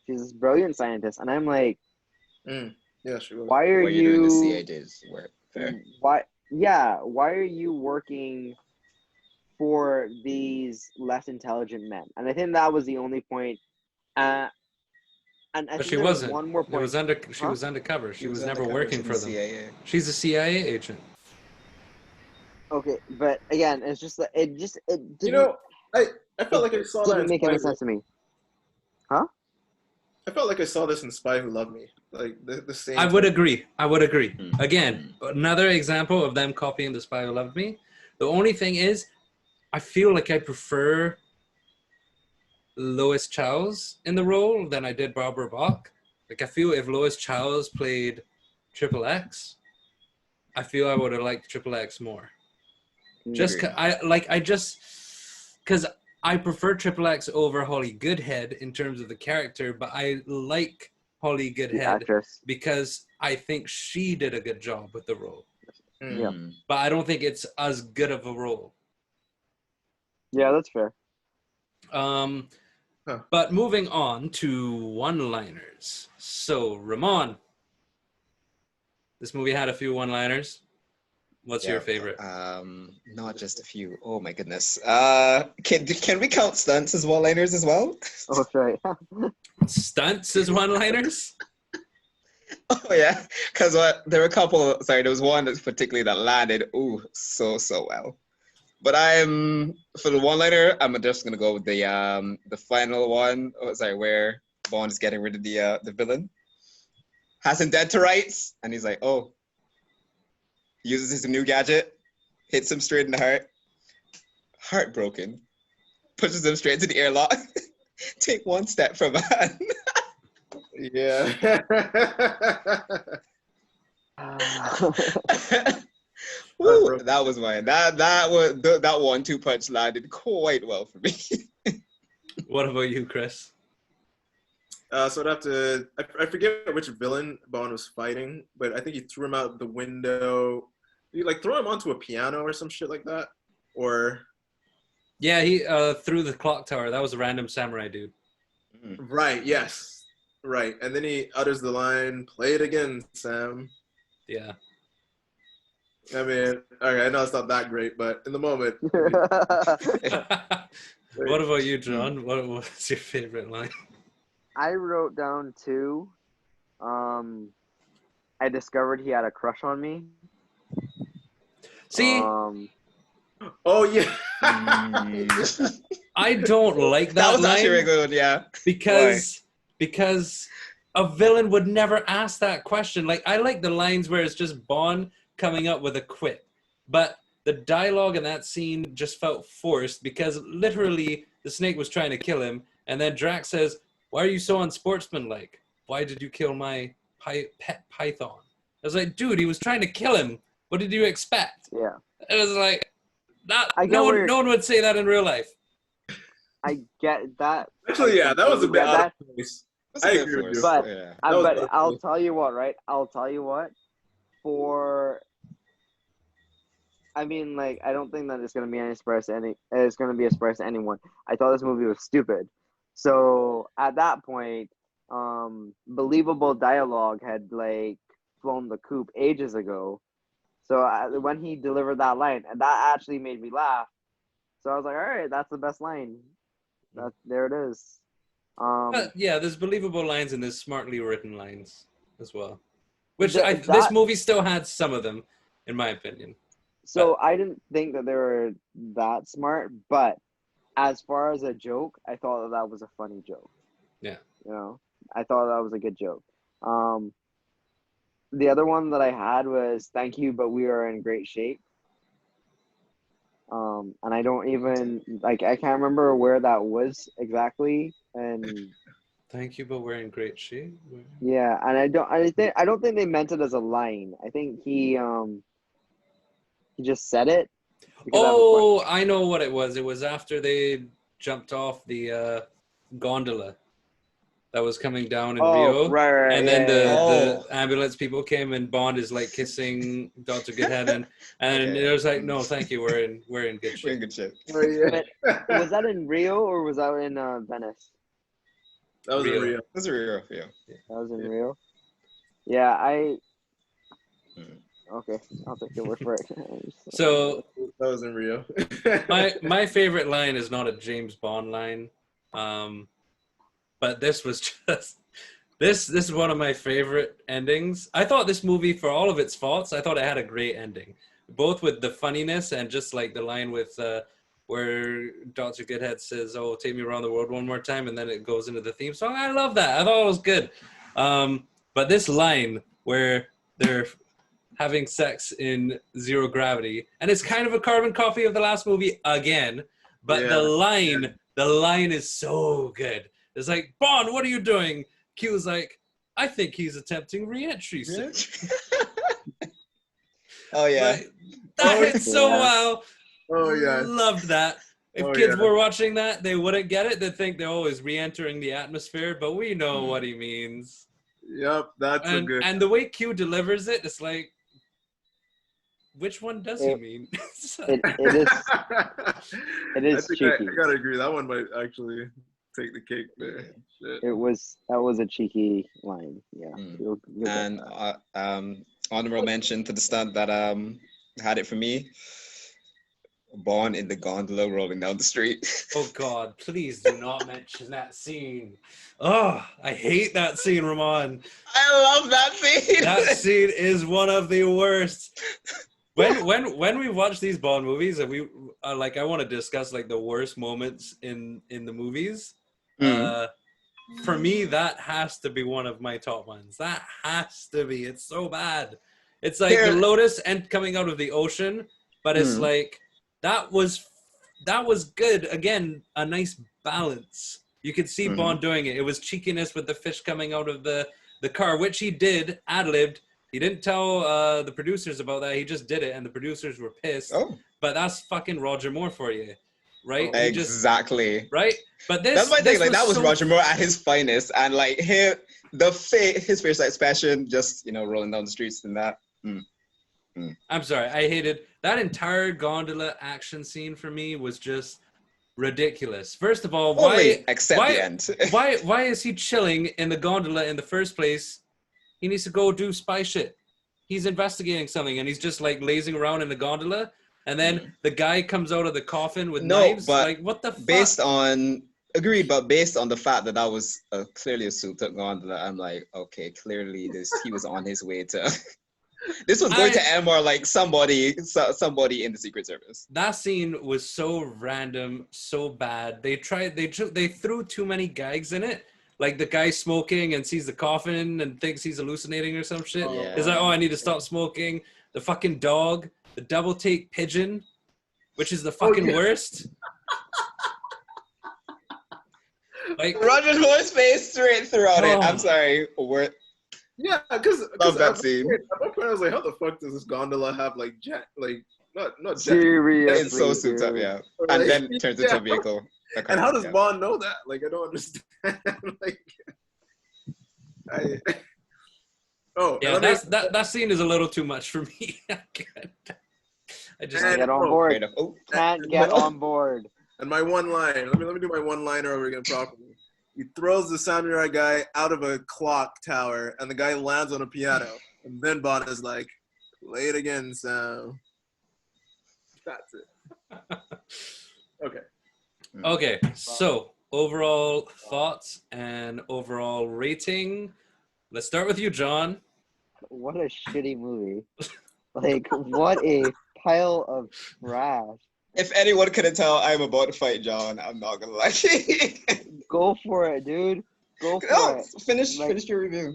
She's this brilliant scientist. And I'm like, Yeah, she was. why are What you doing the you CID's work? Fair. why are you working for these less intelligent men? And I think that was the only point. And I But think she there was wasn't. one more It point. was she Huh? was undercover. She was never undercover working to for the them. CIA. She's a CIA agent. Okay, but again, it's just that it didn't, You know, I felt like I saw that didn't in make Spy any Who- sense to me. I felt like I saw this in Spy Who Loved Me. Like the same. I would agree. I would agree. Mm. Again, another example of them copying The Spy Who Loved Me. The only thing is, I feel like I prefer Lois Chow's in the role than I did Barbara Bach. Like, I feel if Lois Chow's played Triple X, I feel I would have liked Triple X more. Just because I prefer Triple X over Holly Goodhead in terms of the character, but I like Holly The Goodhead actress. because I think she did a good job with the role. Yeah. Mm. But I don't think it's as good of a role. Yeah, that's fair. But moving on to one-liners. So, Ramon, this movie had a few one-liners. What's your favorite? Not just a few. Oh my goodness. Can we count stunts as one-liners as well? Oh, that's right. Stunts as one-liners? Oh yeah, because there were a couple. Sorry, there was one that's particularly that landed. Ooh, so well. But for the one-liner, I'm just gonna go with the final one. Oh, sorry, where Bond is getting rid of the villain, has him dead to rights, and he's like, oh, uses his new gadget, hits him straight in the heart, heartbroken, pushes him straight to the airlock. Take one step from man. Yeah. Woo, that was mine. That 1-2 punch landed quite well for me. What about you, Chris? So I'd have to. I forget which villain Bond was fighting, but I think he threw him out the window. He like throw him onto a piano or some shit like that, or Yeah, he threw the clock tower. That was a random samurai dude. right. Yes, right. And then he utters the line, "Play it again, Sam." Yeah. I mean, okay, I know it's not that great, but in the moment, What about you, John? What was your favorite line? I wrote down two. I discovered he had a crush on me. See, oh yeah, I don't like That that was actually a line good one, yeah. because a villain would never ask that question. Like, I like the lines where it's just Bond coming up with a quip, but the dialogue in that scene just felt forced because literally the snake was trying to kill him, and then Drax says, "Why are you so unsportsmanlike? Why did you kill my pet python?" I was like, dude, he was trying to kill him. What did you expect? Yeah. It was like that. I get No where- one would say that in real life. I get that. actually, yeah, that was a bit Yeah, out of place. I agree with you. But- yeah. That was But awful. I'll tell you what, right? I'll tell you what. I mean, like, I don't think that it's gonna be any surprise to it's gonna be a surprise to anyone. I thought this movie was stupid. So at that point, believable dialogue had like flown the coop ages ago. So when he delivered that line, and that actually made me laugh. So I was like, all right, that's the best line. There it is. But yeah, there's believable lines and there's smartly written lines as well. Which That- this movie still had some of them, in my opinion. So I didn't think that they were that smart, but as far as a joke, I thought that was a funny joke. Yeah. You know, I thought that was a good joke. The other one that I had was "Thank you, but we are in great shape." And I don't even I can't remember where that was exactly. And Thank you, but we're in great shape. yeah, and I don't think they meant it as a line. I think he just said it. because I have a Oh, I know what it was. It was after they jumped off the gondola that was coming down in Rio. right, And then yeah. the ambulance people came and Bond is like kissing Dr. Goodhead and Okay. it was like, no, thank you, we're in good We're in shape. good shape. Oh, yeah. was that in Rio or was that in Venice? That was Rio. in Rio. That's a real yeah. That was in Yeah. Rio. Yeah, Hmm. okay, I'll take your word for it. So That was in Rio. my favorite line is not a James Bond line, but this was just this is one of my favorite endings. I thought this movie, for all of its faults, I thought it had a great ending, both with the funniness and just like the line with where Dr. Goodhead says, "Oh, take me around the world one more time," and then it goes into the theme song. I love that. I thought it was good. But this line where they're having sex in zero gravity, and it's kind of a carbon copy of the last movie again, but Yeah. the line is so good. It's like, Bond, what are you doing? Q's like, I think he's attempting re-entry. Sir. Oh yeah. Like, that hit so yeah. well. Oh, yeah. Loved that. If Oh, kids yeah. were watching that, they wouldn't get it. They'd think they're always re-entering the atmosphere, but we know what he means. Yep, that's a good. And the way Q delivers it, it's like, which one does he mean? It is I think cheeky. I gotta agree. That one might actually take the cake there. Shit. That was a cheeky line. Yeah. Mm. You'll get And that. honorable mention to the stunt that had it for me. Born in the gondola rolling down the street. Oh God, please do not mention that scene. Oh, I hate that scene, Ramon. I love that scene. That scene is one of the worst. When we watch these Bond movies and we I want to discuss like the worst moments in the movies. For me, that has to be one of my top ones. That has to be. It's so bad. It's like the Lotus and coming out of the ocean, but it's like that was good. Again, a nice balance. You could see Bond doing it. It was cheekiness with the fish coming out of the car, which he did, ad-libbed. He didn't tell the producers about that. He just did it, and the producers were pissed. Oh. But that's fucking Roger Moore for you, right? Exactly. Right? But that's my thing. Like that was so... Roger Moore at his finest, and like his face expression, just rolling down the streets and that. I'm sorry, I hated that entire gondola action scene. For me, was just ridiculous. First of all, the end. why is he chilling in the gondola in the first place? He needs to go do spy shit. He's investigating something, and he's just like lazing around in the gondola. And then the guy comes out of the coffin with knives. But like, what the fuck? Agreed, but based on the fact that that was clearly a souped-up gondola, I'm like, okay, clearly he was on his way to. This was going to end more like somebody in the Secret Service. That scene was so random, so bad. They threw too many gags in it. Like the guy smoking and sees the coffin and thinks he's hallucinating or some shit. Yeah. He's like, oh, I need to stop smoking. The fucking dog, the double take pigeon, which is the fucking worst. Like Roger Moore's face straight throughout it. I'm sorry. Yeah, because love that scene. At one point I was like, how the fuck does this gondola have like jet, like not jet? Seriously, It's so souped up, yeah. And then it turns into a vehicle. And how does Bond know that? Like, I don't understand. Like, that scene is a little too much for me. I just can't get on board. Can't get on board. And my one line. Let me do my one liner over again properly. He throws the samurai guy out of a clock tower, and the guy lands on a piano. And then Bond is like, play it again, Sam. That's it. Okay. Okay, so overall thoughts and overall rating. Let's start with you, John. What a shitty movie. Like, what a pile of trash. If anyone couldn't tell, I'm about to fight John. I'm not gonna lie. Go for it, dude. Go for No, it. finish Like, your review.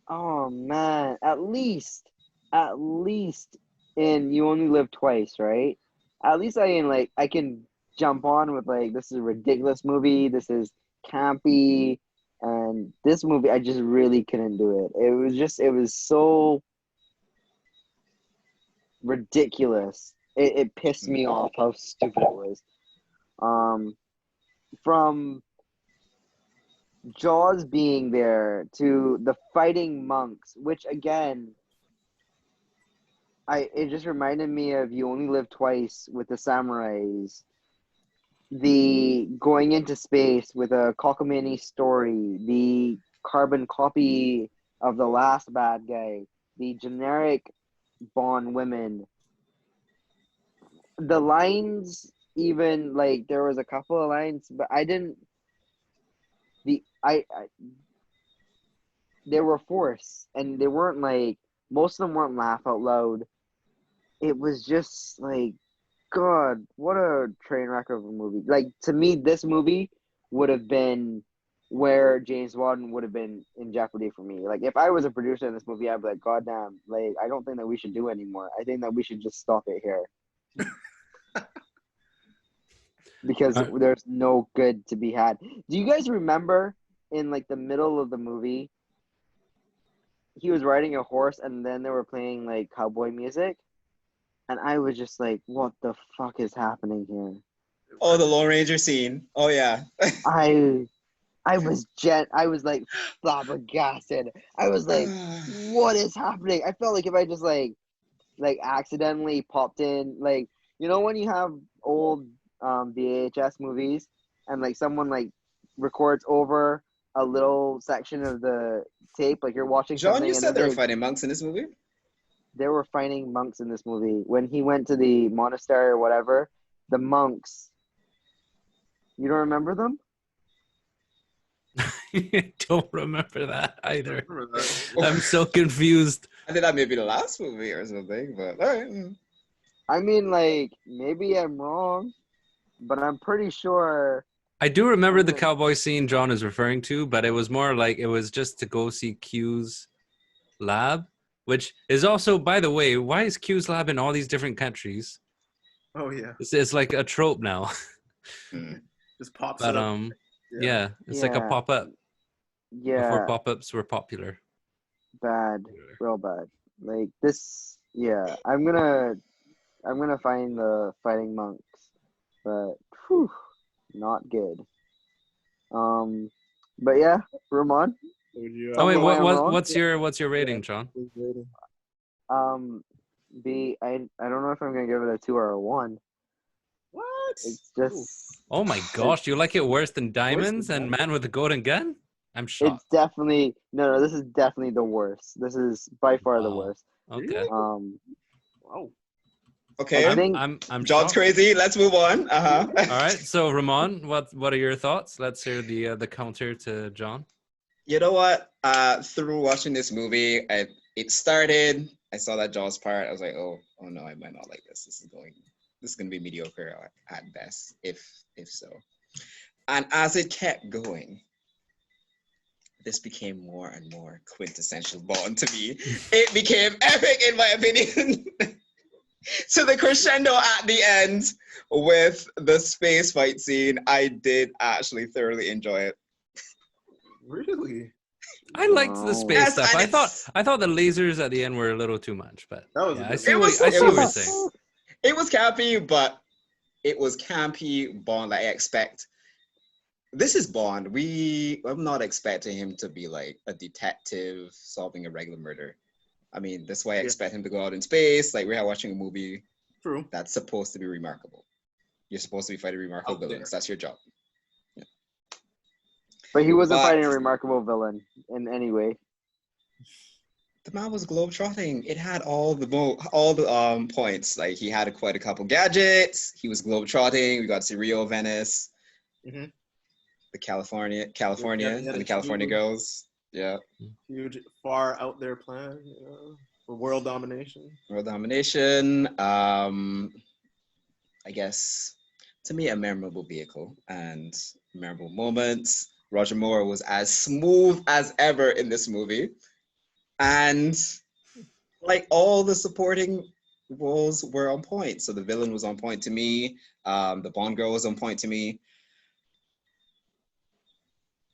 Oh man, at least in You Only Live Twice, right? At least I can jump on with like, this is a ridiculous movie, this is campy, and this movie I just really couldn't do it. It was so ridiculous. It pissed me off how stupid it was. From Jaws being there to the fighting monks, which again, it just reminded me of You Only Live Twice with the samurais. The going into space with a cockamamie story, the carbon copy of the last bad guy, the generic Bond women. The lines, even like there was a couple of lines, but I didn't. They were forced, and they weren't like, most of them weren't laugh out loud. It was just like, God, what a train wreck of a movie. Like, to me, this movie would have been where James Bond would have been in jeopardy for me. Like, if I was a producer in this movie, I'd be like, God damn, like, I don't think that we should do anymore. I think that we should just stop it here. Because there's no good to be had. Do you guys remember in like the middle of the movie, he was riding a horse and then they were playing like cowboy music? And I was just like, what the fuck is happening here? Oh, the Lone Ranger scene. Oh yeah. I was like flabbergasted. I was like, what is happening? I felt like if I just like accidentally popped in, like, you know when you have old VHS movies and like someone like records over a little section of the tape, like you're watching John, something you and said then they were fighting monks in this movie? they were fighting monks in this movie. When he went to the monastery or whatever, the monks, you don't remember them? I don't remember that either. Remember that. I'm so confused. I think that may be the last movie or something, but all right. I mean, like, maybe I'm wrong, but I'm pretty sure. I do remember the cowboy scene John is referring to, but it was more like it was just to go see Q's lab, which is also, by the way, why is Q's lab in all these different countries? Oh yeah. It's like a trope now. Just pops But up. yeah, it's like a Yeah. pop-up. Yeah, Before pop-ups were popular. bad, real bad. Like this, yeah. I'm gonna find the fighting monks, but whew, not good. But yeah, Ramon. Oh wait, me why I'm wrong. what's your rating, John? I don't know if I'm gonna give it a 2 or a 1. What? It's just Oh my gosh, you like it worse than Diamonds and Man with the Golden Gun? I'm shocked. it's definitely no. This is definitely the worst. This is by far the Wow. worst. Okay. Wow. Okay. I think I'm John's shocked. crazy. Let's move on. All right, so Ramon, what are your thoughts? Let's hear the counter to John. You know what? Through watching this movie, it started. I saw that Jaws part. I was like, oh no, I might not like this. This is gonna be mediocre at best, if so. And as it kept going, this became more and more quintessential Bond to me. It became epic, in my opinion. So the crescendo at the end with the space fight scene, I did actually thoroughly enjoy it. Really? I liked the space Yes, stuff. and I thought the lasers at the end were a little too much, but That was a yeah, bit I see It what was- I see it what you're was- saying. It was campy, but it was campy Bond like I expect. This is Bond. I'm not expecting him to be like a detective solving a regular murder. I mean, that's why I expect him to go out in space. Like we're watching a movie True. that's supposed to be remarkable. You're supposed to be fighting remarkable Out there. villains. That's your job. but he wasn't But- fighting a remarkable villain in any way. the man was globetrotting. It had all the points. Like he had quite a couple gadgets. He was globetrotting. We got to see Rio, Venice, Mm-hmm. the California, He had and a the California huge, girls. Yeah, huge, far out there plan, for world domination. world domination. I guess to me a memorable vehicle and memorable moments. Roger Moore was as smooth as ever in this movie, and like all the supporting roles were on point. So the villain was on point to me. The Bond girl was on point to me.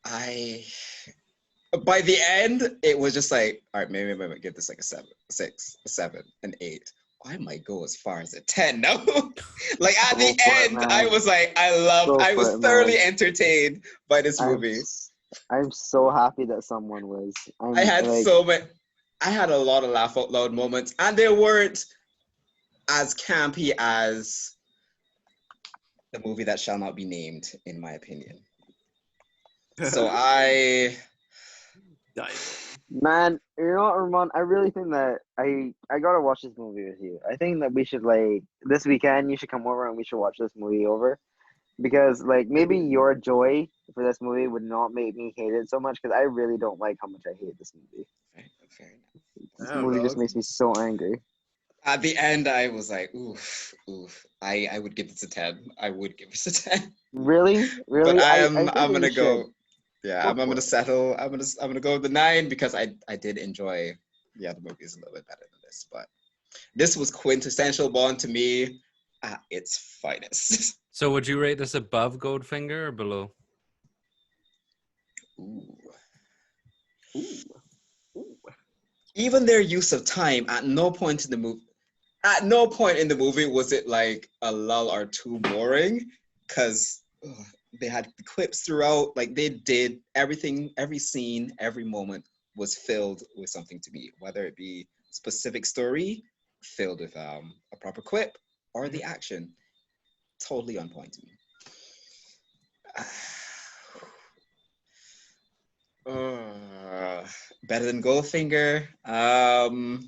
I by the end, it was just like, all right, maybe I might give this like a 7, a 6, a 7, an 8. I might go as far as a 10 now. Like at Go the for it, end, I man. was like, Go I for was it, thoroughly man. entertained by this I'm movie. s- I'm so happy that someone was. I I'm had like, so many, I had a lot of laugh out loud moments, and they weren't as campy as the movie that shall not be named, in my opinion. So man, you know what, Ramon? I really think that I gotta watch this movie with you. I think that we should like this weekend. You should come over and we should watch this movie over because like maybe your joy for this movie would not make me hate it so much because I really don't like how much I hate this movie. fair enough. This Damn, movie just dog. makes me so angry. At the end, I was like, oof, oof. I would give this a 10. I would give this a 10. Really, But really, I think I'm that you gonna should go. Yeah, go I'm for gonna it. settle. I'm gonna go with the 9 because I did enjoy the other movies a little bit better than this. But this was quintessential Bond to me at its finest. So would you rate this above Goldfinger or below? Ooh. Ooh. Ooh. Even their use of time at no point in the movie was it like a lull or too boring, because they had the clips throughout. Like they did everything, every scene, every moment was filled with something to me, whether it be specific story filled with a proper quip or the action. Totally on point to me. Better than Goldfinger. Mm.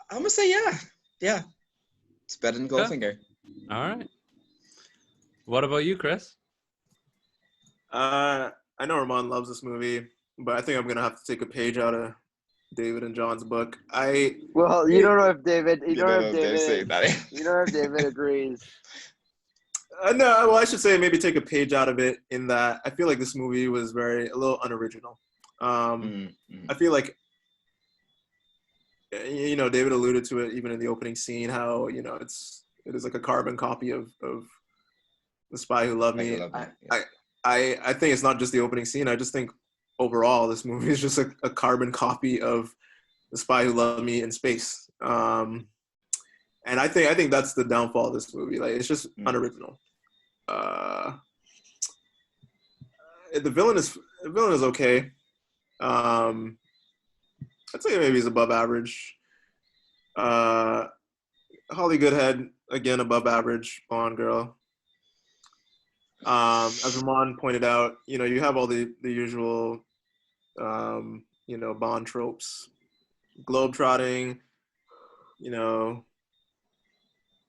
I'm gonna say yeah. It's better than Okay. Goldfinger. All right. What about you, Chris? I know Ramon loves this movie, but I think I'm gonna have to take a page out of David and John's book. Well, you don't know if David, You know, they're saying that. you don't know if David agrees. No, well, I should say maybe take a page out of it in that I feel like this movie was a little unoriginal. I feel like, David alluded to it even in the opening scene, how, it is like a carbon copy of The Spy Who Loved Like I Me. love me. I think it's not just the opening scene. I just think overall this movie is just a carbon copy of The Spy Who Loved Me in space. And I think that's the downfall of this movie. Like, it's just unoriginal. The villain is okay. I'd say maybe he's above average. Holly Goodhead, again, above average Bond girl. As Ramon pointed out, you have all the usual, Bond tropes, globetrotting,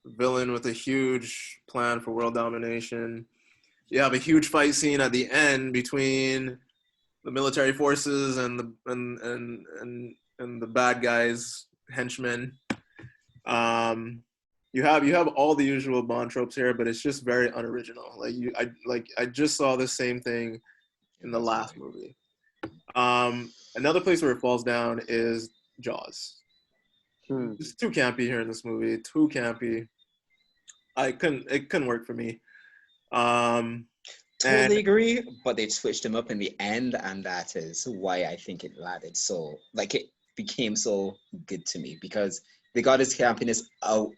villain with a huge plan for world domination. You have a huge fight scene at the end between the military forces and the bad guys, henchmen. You have all the usual Bond tropes here, but it's just very unoriginal. I just saw the same thing in the last movie. Another place where it falls down is Jaws. It's too campy here in this movie. Too campy. It couldn't work for me. Totally agree, but they switched him up in the end, and that is why I think it landed so, like, it became so good to me, because they got his campiness out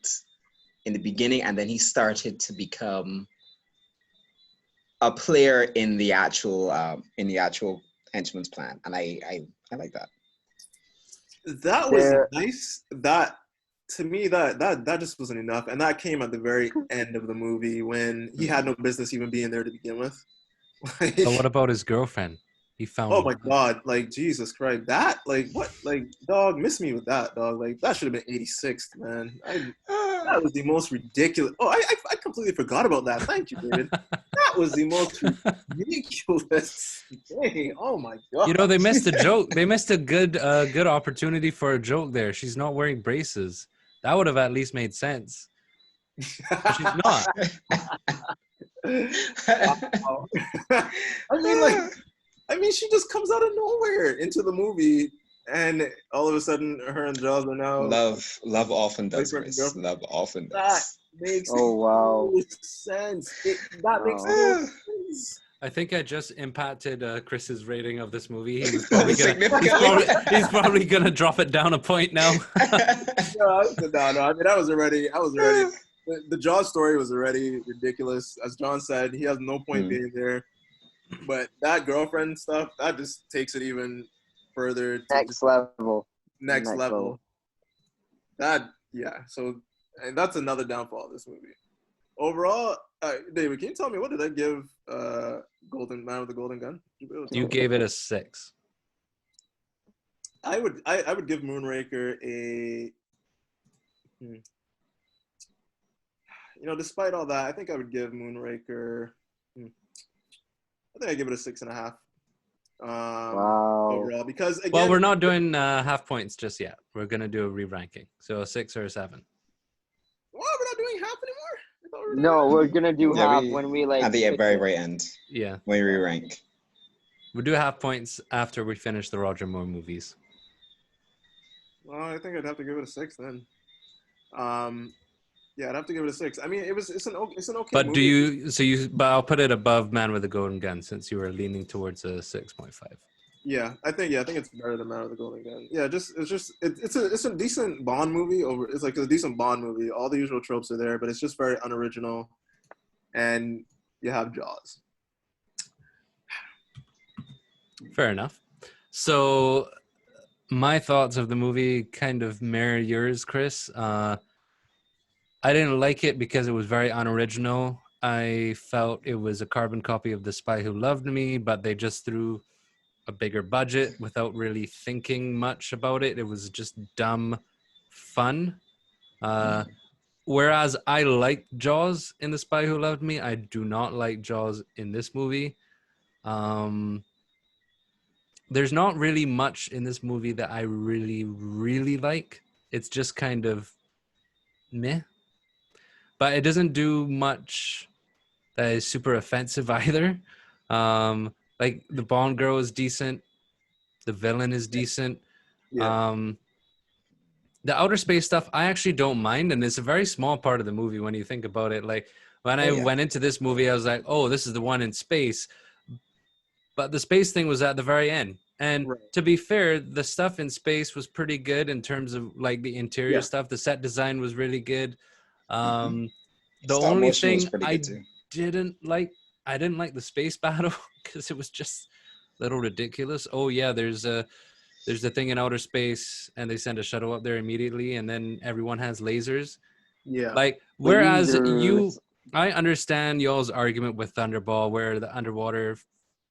in the beginning, and then he started to become a player in the actual henchman's plan, and I like that. That was There, nice. That to me that just wasn't enough, and that came at the very end of the movie when he had no business even being there to begin with. Like, But what about his girlfriend? He oh found. my god, like Jesus Christ, that like what, like dog, miss me with that dog. Like that should have been 86th, man. That was the most ridiculous. Oh, I completely forgot about that. Thank you, David. That was the most ridiculous thing. Oh my You know, god. they missed a joke. They missed a good opportunity for a joke there. She's not wearing braces. That would have at least made sense. But she's not. Wow. I mean, like, she just comes out of nowhere into the movie, and all of a sudden, her and Jaws are now Love often does, boyfriend and Chris. girlfriend. Love often That does. makes Oh wow. no sense. That makes Wow. no sense. I think I just impacted Chris's rating of this movie. He was probably gonna. Significantly. He's probably gonna drop it down a point now. No, I mean, I was already. The Jaws story was already ridiculous. As John said, he has no point being there. But that girlfriend stuff, that just takes it even further to Next level. next Next level. level. That, yeah. So, and that's another downfall of this movie. Overall, David, can you tell me what did I give Golden Man with the Golden Gun? You gave it a 6. I would give Moonraker a. Despite all that, I think I would give Moonraker. I think I give it a 6.5. Wow. Overall, because again, Well, we're not doing half points just yet. We're gonna do a re-ranking, so a 6 or a 7. What, we're not doing half anymore? I thought we were doing No, half. we're gonna do Yeah, half we- when we like At the fix very, it. very end, Yeah, when we rank. we'll do half points after we finish the Roger Moore movies. Well, I think I'd have to give it a 6 then. Yeah, I'd have to give it a 6. I mean, it's an okay But movie. but I'll put it above Man with the Golden Gun since you were leaning towards a 6.5. Yeah, I think it's better than Man with the Golden Gun. Yeah, it's a decent Bond movie. It's like a decent Bond movie. All the usual tropes are there, but it's just very unoriginal. And you have Jaws. Fair enough. So my thoughts of the movie kind of mirror yours, Chris. I didn't like it because it was very unoriginal. I felt it was a carbon copy of The Spy Who Loved Me, but they just threw a bigger budget without really thinking much about it. It was just dumb fun. Whereas I liked Jaws in The Spy Who Loved Me, I do not like Jaws in this movie. There's not really much in this movie that I really, really like. It's just kind of meh. But it doesn't do much that is super offensive either. Like the Bond girl is decent. The villain is decent. Yeah. The outer space stuff, I actually don't mind. And it's a very small part of the movie when you think about it. Like when I went into this movie, I was like, oh, this is the one in space. But the space thing was at the very end. And to be fair, the stuff in space was pretty good in terms of like the interior stuff. The set design was really good. The Stop only motion was thing pretty I good too. I didn't like the space battle because it was just a little ridiculous. Oh yeah, there's the thing in outer space and they send a shuttle up there immediately and then everyone has lasers. Yeah. Like whereas Lasers. I understand y'all's argument with Thunderball where the underwater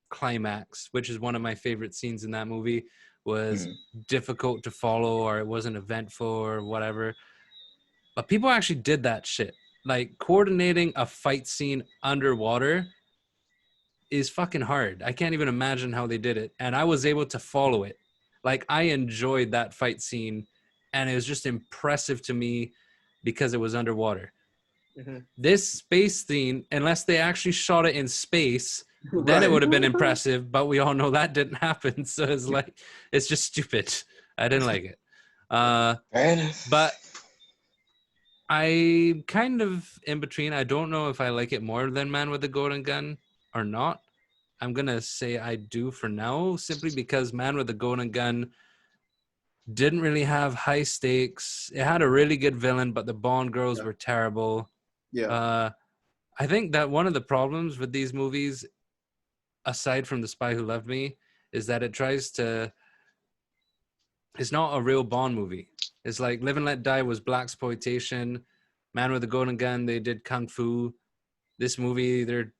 climax, which is one of my favorite scenes in that movie, was difficult to follow or it wasn't eventful or whatever. But people actually did that shit. Like coordinating a fight scene underwater is fucking hard. I can't even imagine how they did it. And I was able to follow it. Like I enjoyed that fight scene and it was just impressive to me because it was underwater. This space scene, unless they actually shot it in space, then it would have been impressive, but we all know that didn't happen. So it's like, it's just stupid. I didn't like it. But I kind of in between. I don't know if I like it more than Man with the Golden Gun or not. I'm going to say I do for now, simply because Man with the Golden Gun didn't really have high stakes. It had a really good villain, but the Bond girls were terrible. Yeah. I think that one of the problems with these movies, aside from The Spy Who Loved Me, is that it's not a real Bond movie. It's like Live and Let Die was blaxploitation. Man with the Golden Gun, they did kung fu. This movie, they're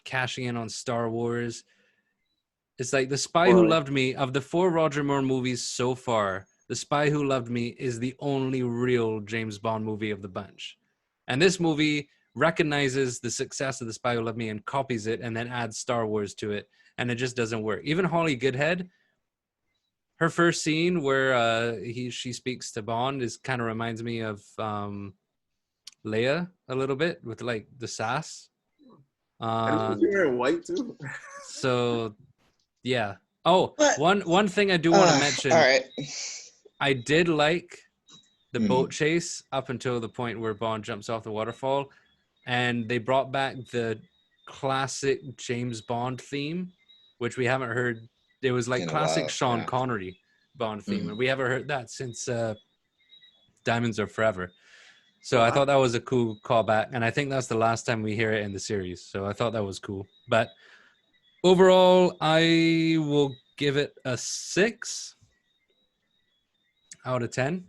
cashing in on Star Wars. It's like The Spy Who Poorly. Loved Me, of the 4 Roger Moore movies so far, The Spy Who Loved Me is the only real James Bond movie of the bunch. And this movie recognizes the success of The Spy Who Loved Me and copies it and then adds Star Wars to it. And it just doesn't work. Even Holly Goodhead, her first scene where she speaks to Bond is kind of reminds me of Leia a little bit with like the sass. And you're wearing white too. So yeah. Oh, But- one thing I do want to mention. All right. I did like the Mhm. boat chase up until the point where Bond jumps off the waterfall, and they brought back the classic James Bond theme, which we haven't heard. It was like In a classic while, Sean yeah. Connery Bond theme, Mhm. and we haven't heard that since Diamonds Are Forever. So I Wow. thought that was a cool callback, and I think that's the last time we hear it in the series. So I thought that was cool. But overall, I will give it a 6 out of 10.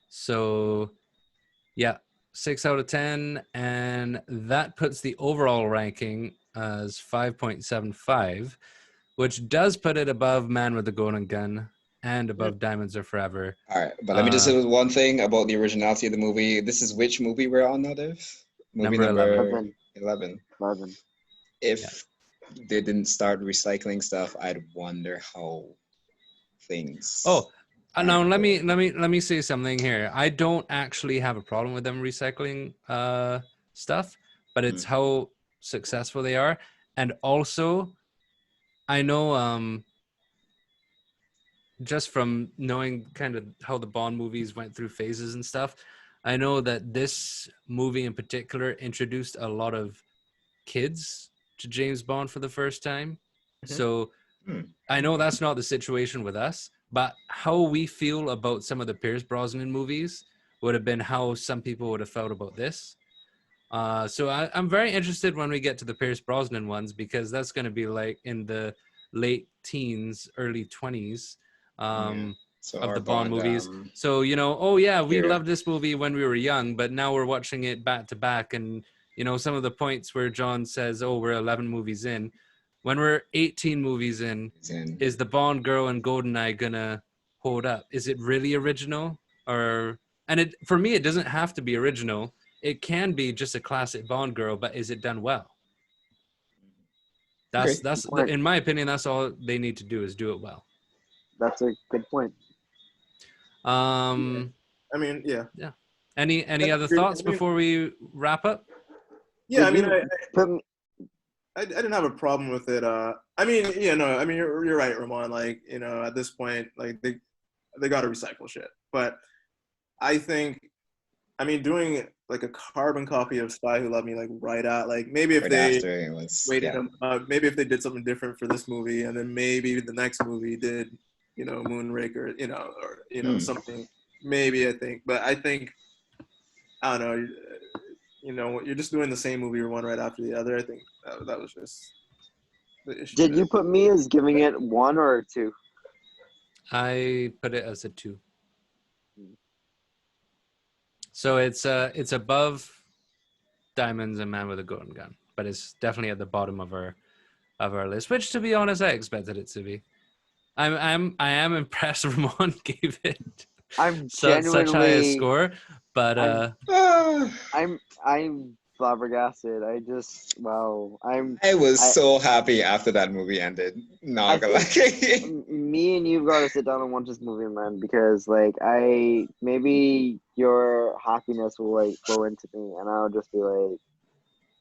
So yeah, 6 out of 10, and that puts the overall ranking as 5.75, which does put it above Man with the Golden Gun and above Diamonds Are Forever. All right, but let me just say one thing about the originality of the movie. This is which movie we're on now, Dave? Movie Number 11. 11. 11. If they didn't start recycling stuff, I'd wonder how things. Oh, now let me say something here. I don't actually have a problem with them recycling stuff, but it's how successful they are. And also, I know just from knowing kind of how the Bond movies went through phases and stuff, I know that this movie in particular introduced a lot of kids to James Bond for the first time. So I know that's not the situation with us, but how we feel about some of the Pierce Brosnan movies would have been how some people would have felt about this. So I'm very interested when we get to the Pierce Brosnan ones, because that's going to be like in the late teens, early 20s So of our the Bond movies. Bond, So, you know, oh yeah, we era. loved this movie when we were young, but now we're watching it back to back. And, you know, some of the points where John says, oh, we're 11 movies in. When we're 18 movies in, is the Bond girl and GoldenEye gonna hold up? Is it really original? And it, for me, it doesn't have to be original. It can be just a classic Bond girl, but is it done well? That's Point. in my opinion, that's all they need to do is do it well. That's a good point. I mean, yeah. Any That's other great. thoughts I mean- before we wrap up? Yeah, I Did mean, you put me- I didn't have a problem with it. I mean, yeah, no, I mean, you're right, Ramon. Like, you know, at this point, like they got to recycle shit. But I think, I mean, doing like a carbon copy of Spy Who Loved Me, like right at, like maybe if right they after it was waited, yeah. maybe if they did something different for this movie, and then maybe the next movie did, you know, Moonraker, you know, or you know something. Maybe I think, but I think, I don't know. You know, you're just doing the same movie one right after the other. I think that was just the issue. Did you put me as giving it 1 or 2? I put it as a 2. So it's above Diamonds and Man with a Golden Gun, but it's definitely at the bottom of our list, which, to be honest, I expected it to be. I am impressed Ramon gave it I'm such high a genuinely score, but I'm flabbergasted. I just wow. I was so happy after that movie ended. Not gonna lie. Me and you've got to sit down and watch this movie, man, because like maybe your happiness will like flow into me, and I'll just be like,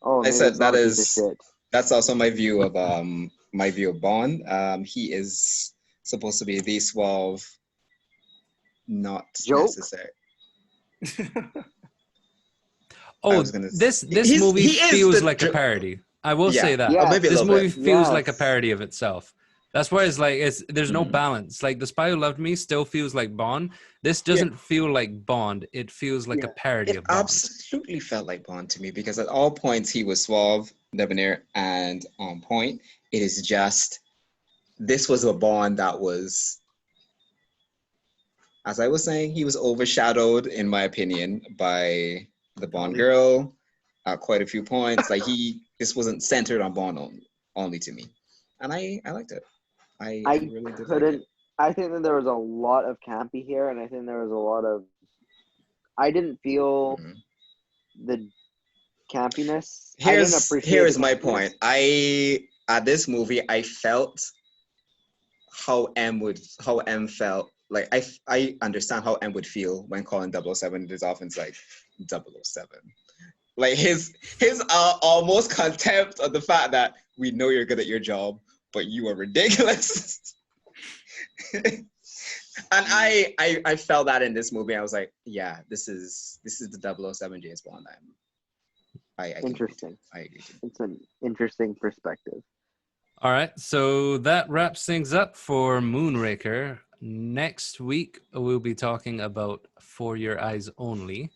oh, maybe I said it's not that a piece of is shit. that's also my view of Bond. He is supposed to be the suave, not Joke? necessary. oh, this movie feels like a parody. I will say that. Yeah. Maybe a This little movie bit. feels like a Yes. parody of itself. That's why it's like there's no balance. Like The Spy Who Loved Me still feels like Bond. This doesn't feel like Bond. It feels like a parody It of Bond. absolutely felt like Bond to me because at all points he was suave, debonair, and on point. It is just this was a Bond that was. as I was saying, he was overshadowed, in my opinion, by the Bond girl at quite a few points. Like this wasn't centered on Bond only to me, and I liked it. I I really did like it. couldn't. I think that there was a lot of campy here, and I think there was a lot of. I didn't feel Mhm. the campiness. I didn't appreciate Here's the my campiness. point. At this movie, I felt how M felt. Like I understand how M would feel when calling 007 his offense like 007. Like his almost contempt of the fact that we know you're good at your job, but you are ridiculous. And I felt that in this movie. I was like, yeah, this is the 007 James Bond. I can agree to. Interesting. I agree to. It's an interesting perspective. All right, so that wraps things up for Moonraker. Next week, we'll be talking about For Your Eyes Only,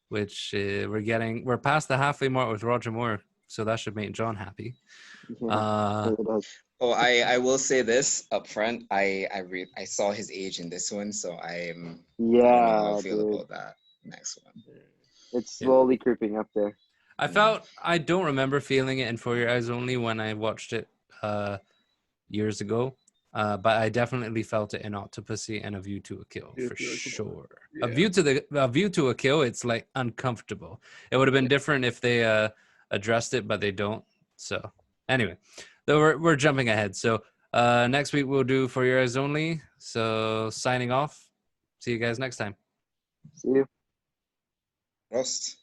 which we're past the halfway mark with Roger Moore, so that should make John happy. Yeah, it does. Oh, I will say this up front. I saw his age in this one, so I don't know how I Yeah, feel dude. about that next one. It's slowly creeping up there. I don't remember feeling it in For Your Eyes Only when I watched it years ago, but I definitely felt it in Octopussy and A View to a Kill for sure. Yeah. A View to a Kill, it's like uncomfortable. It would have been different if they addressed it, but they don't. So anyway, though we're jumping ahead. So next week we'll do For Your Eyes Only. So signing off. See you guys next time. See you. Rust.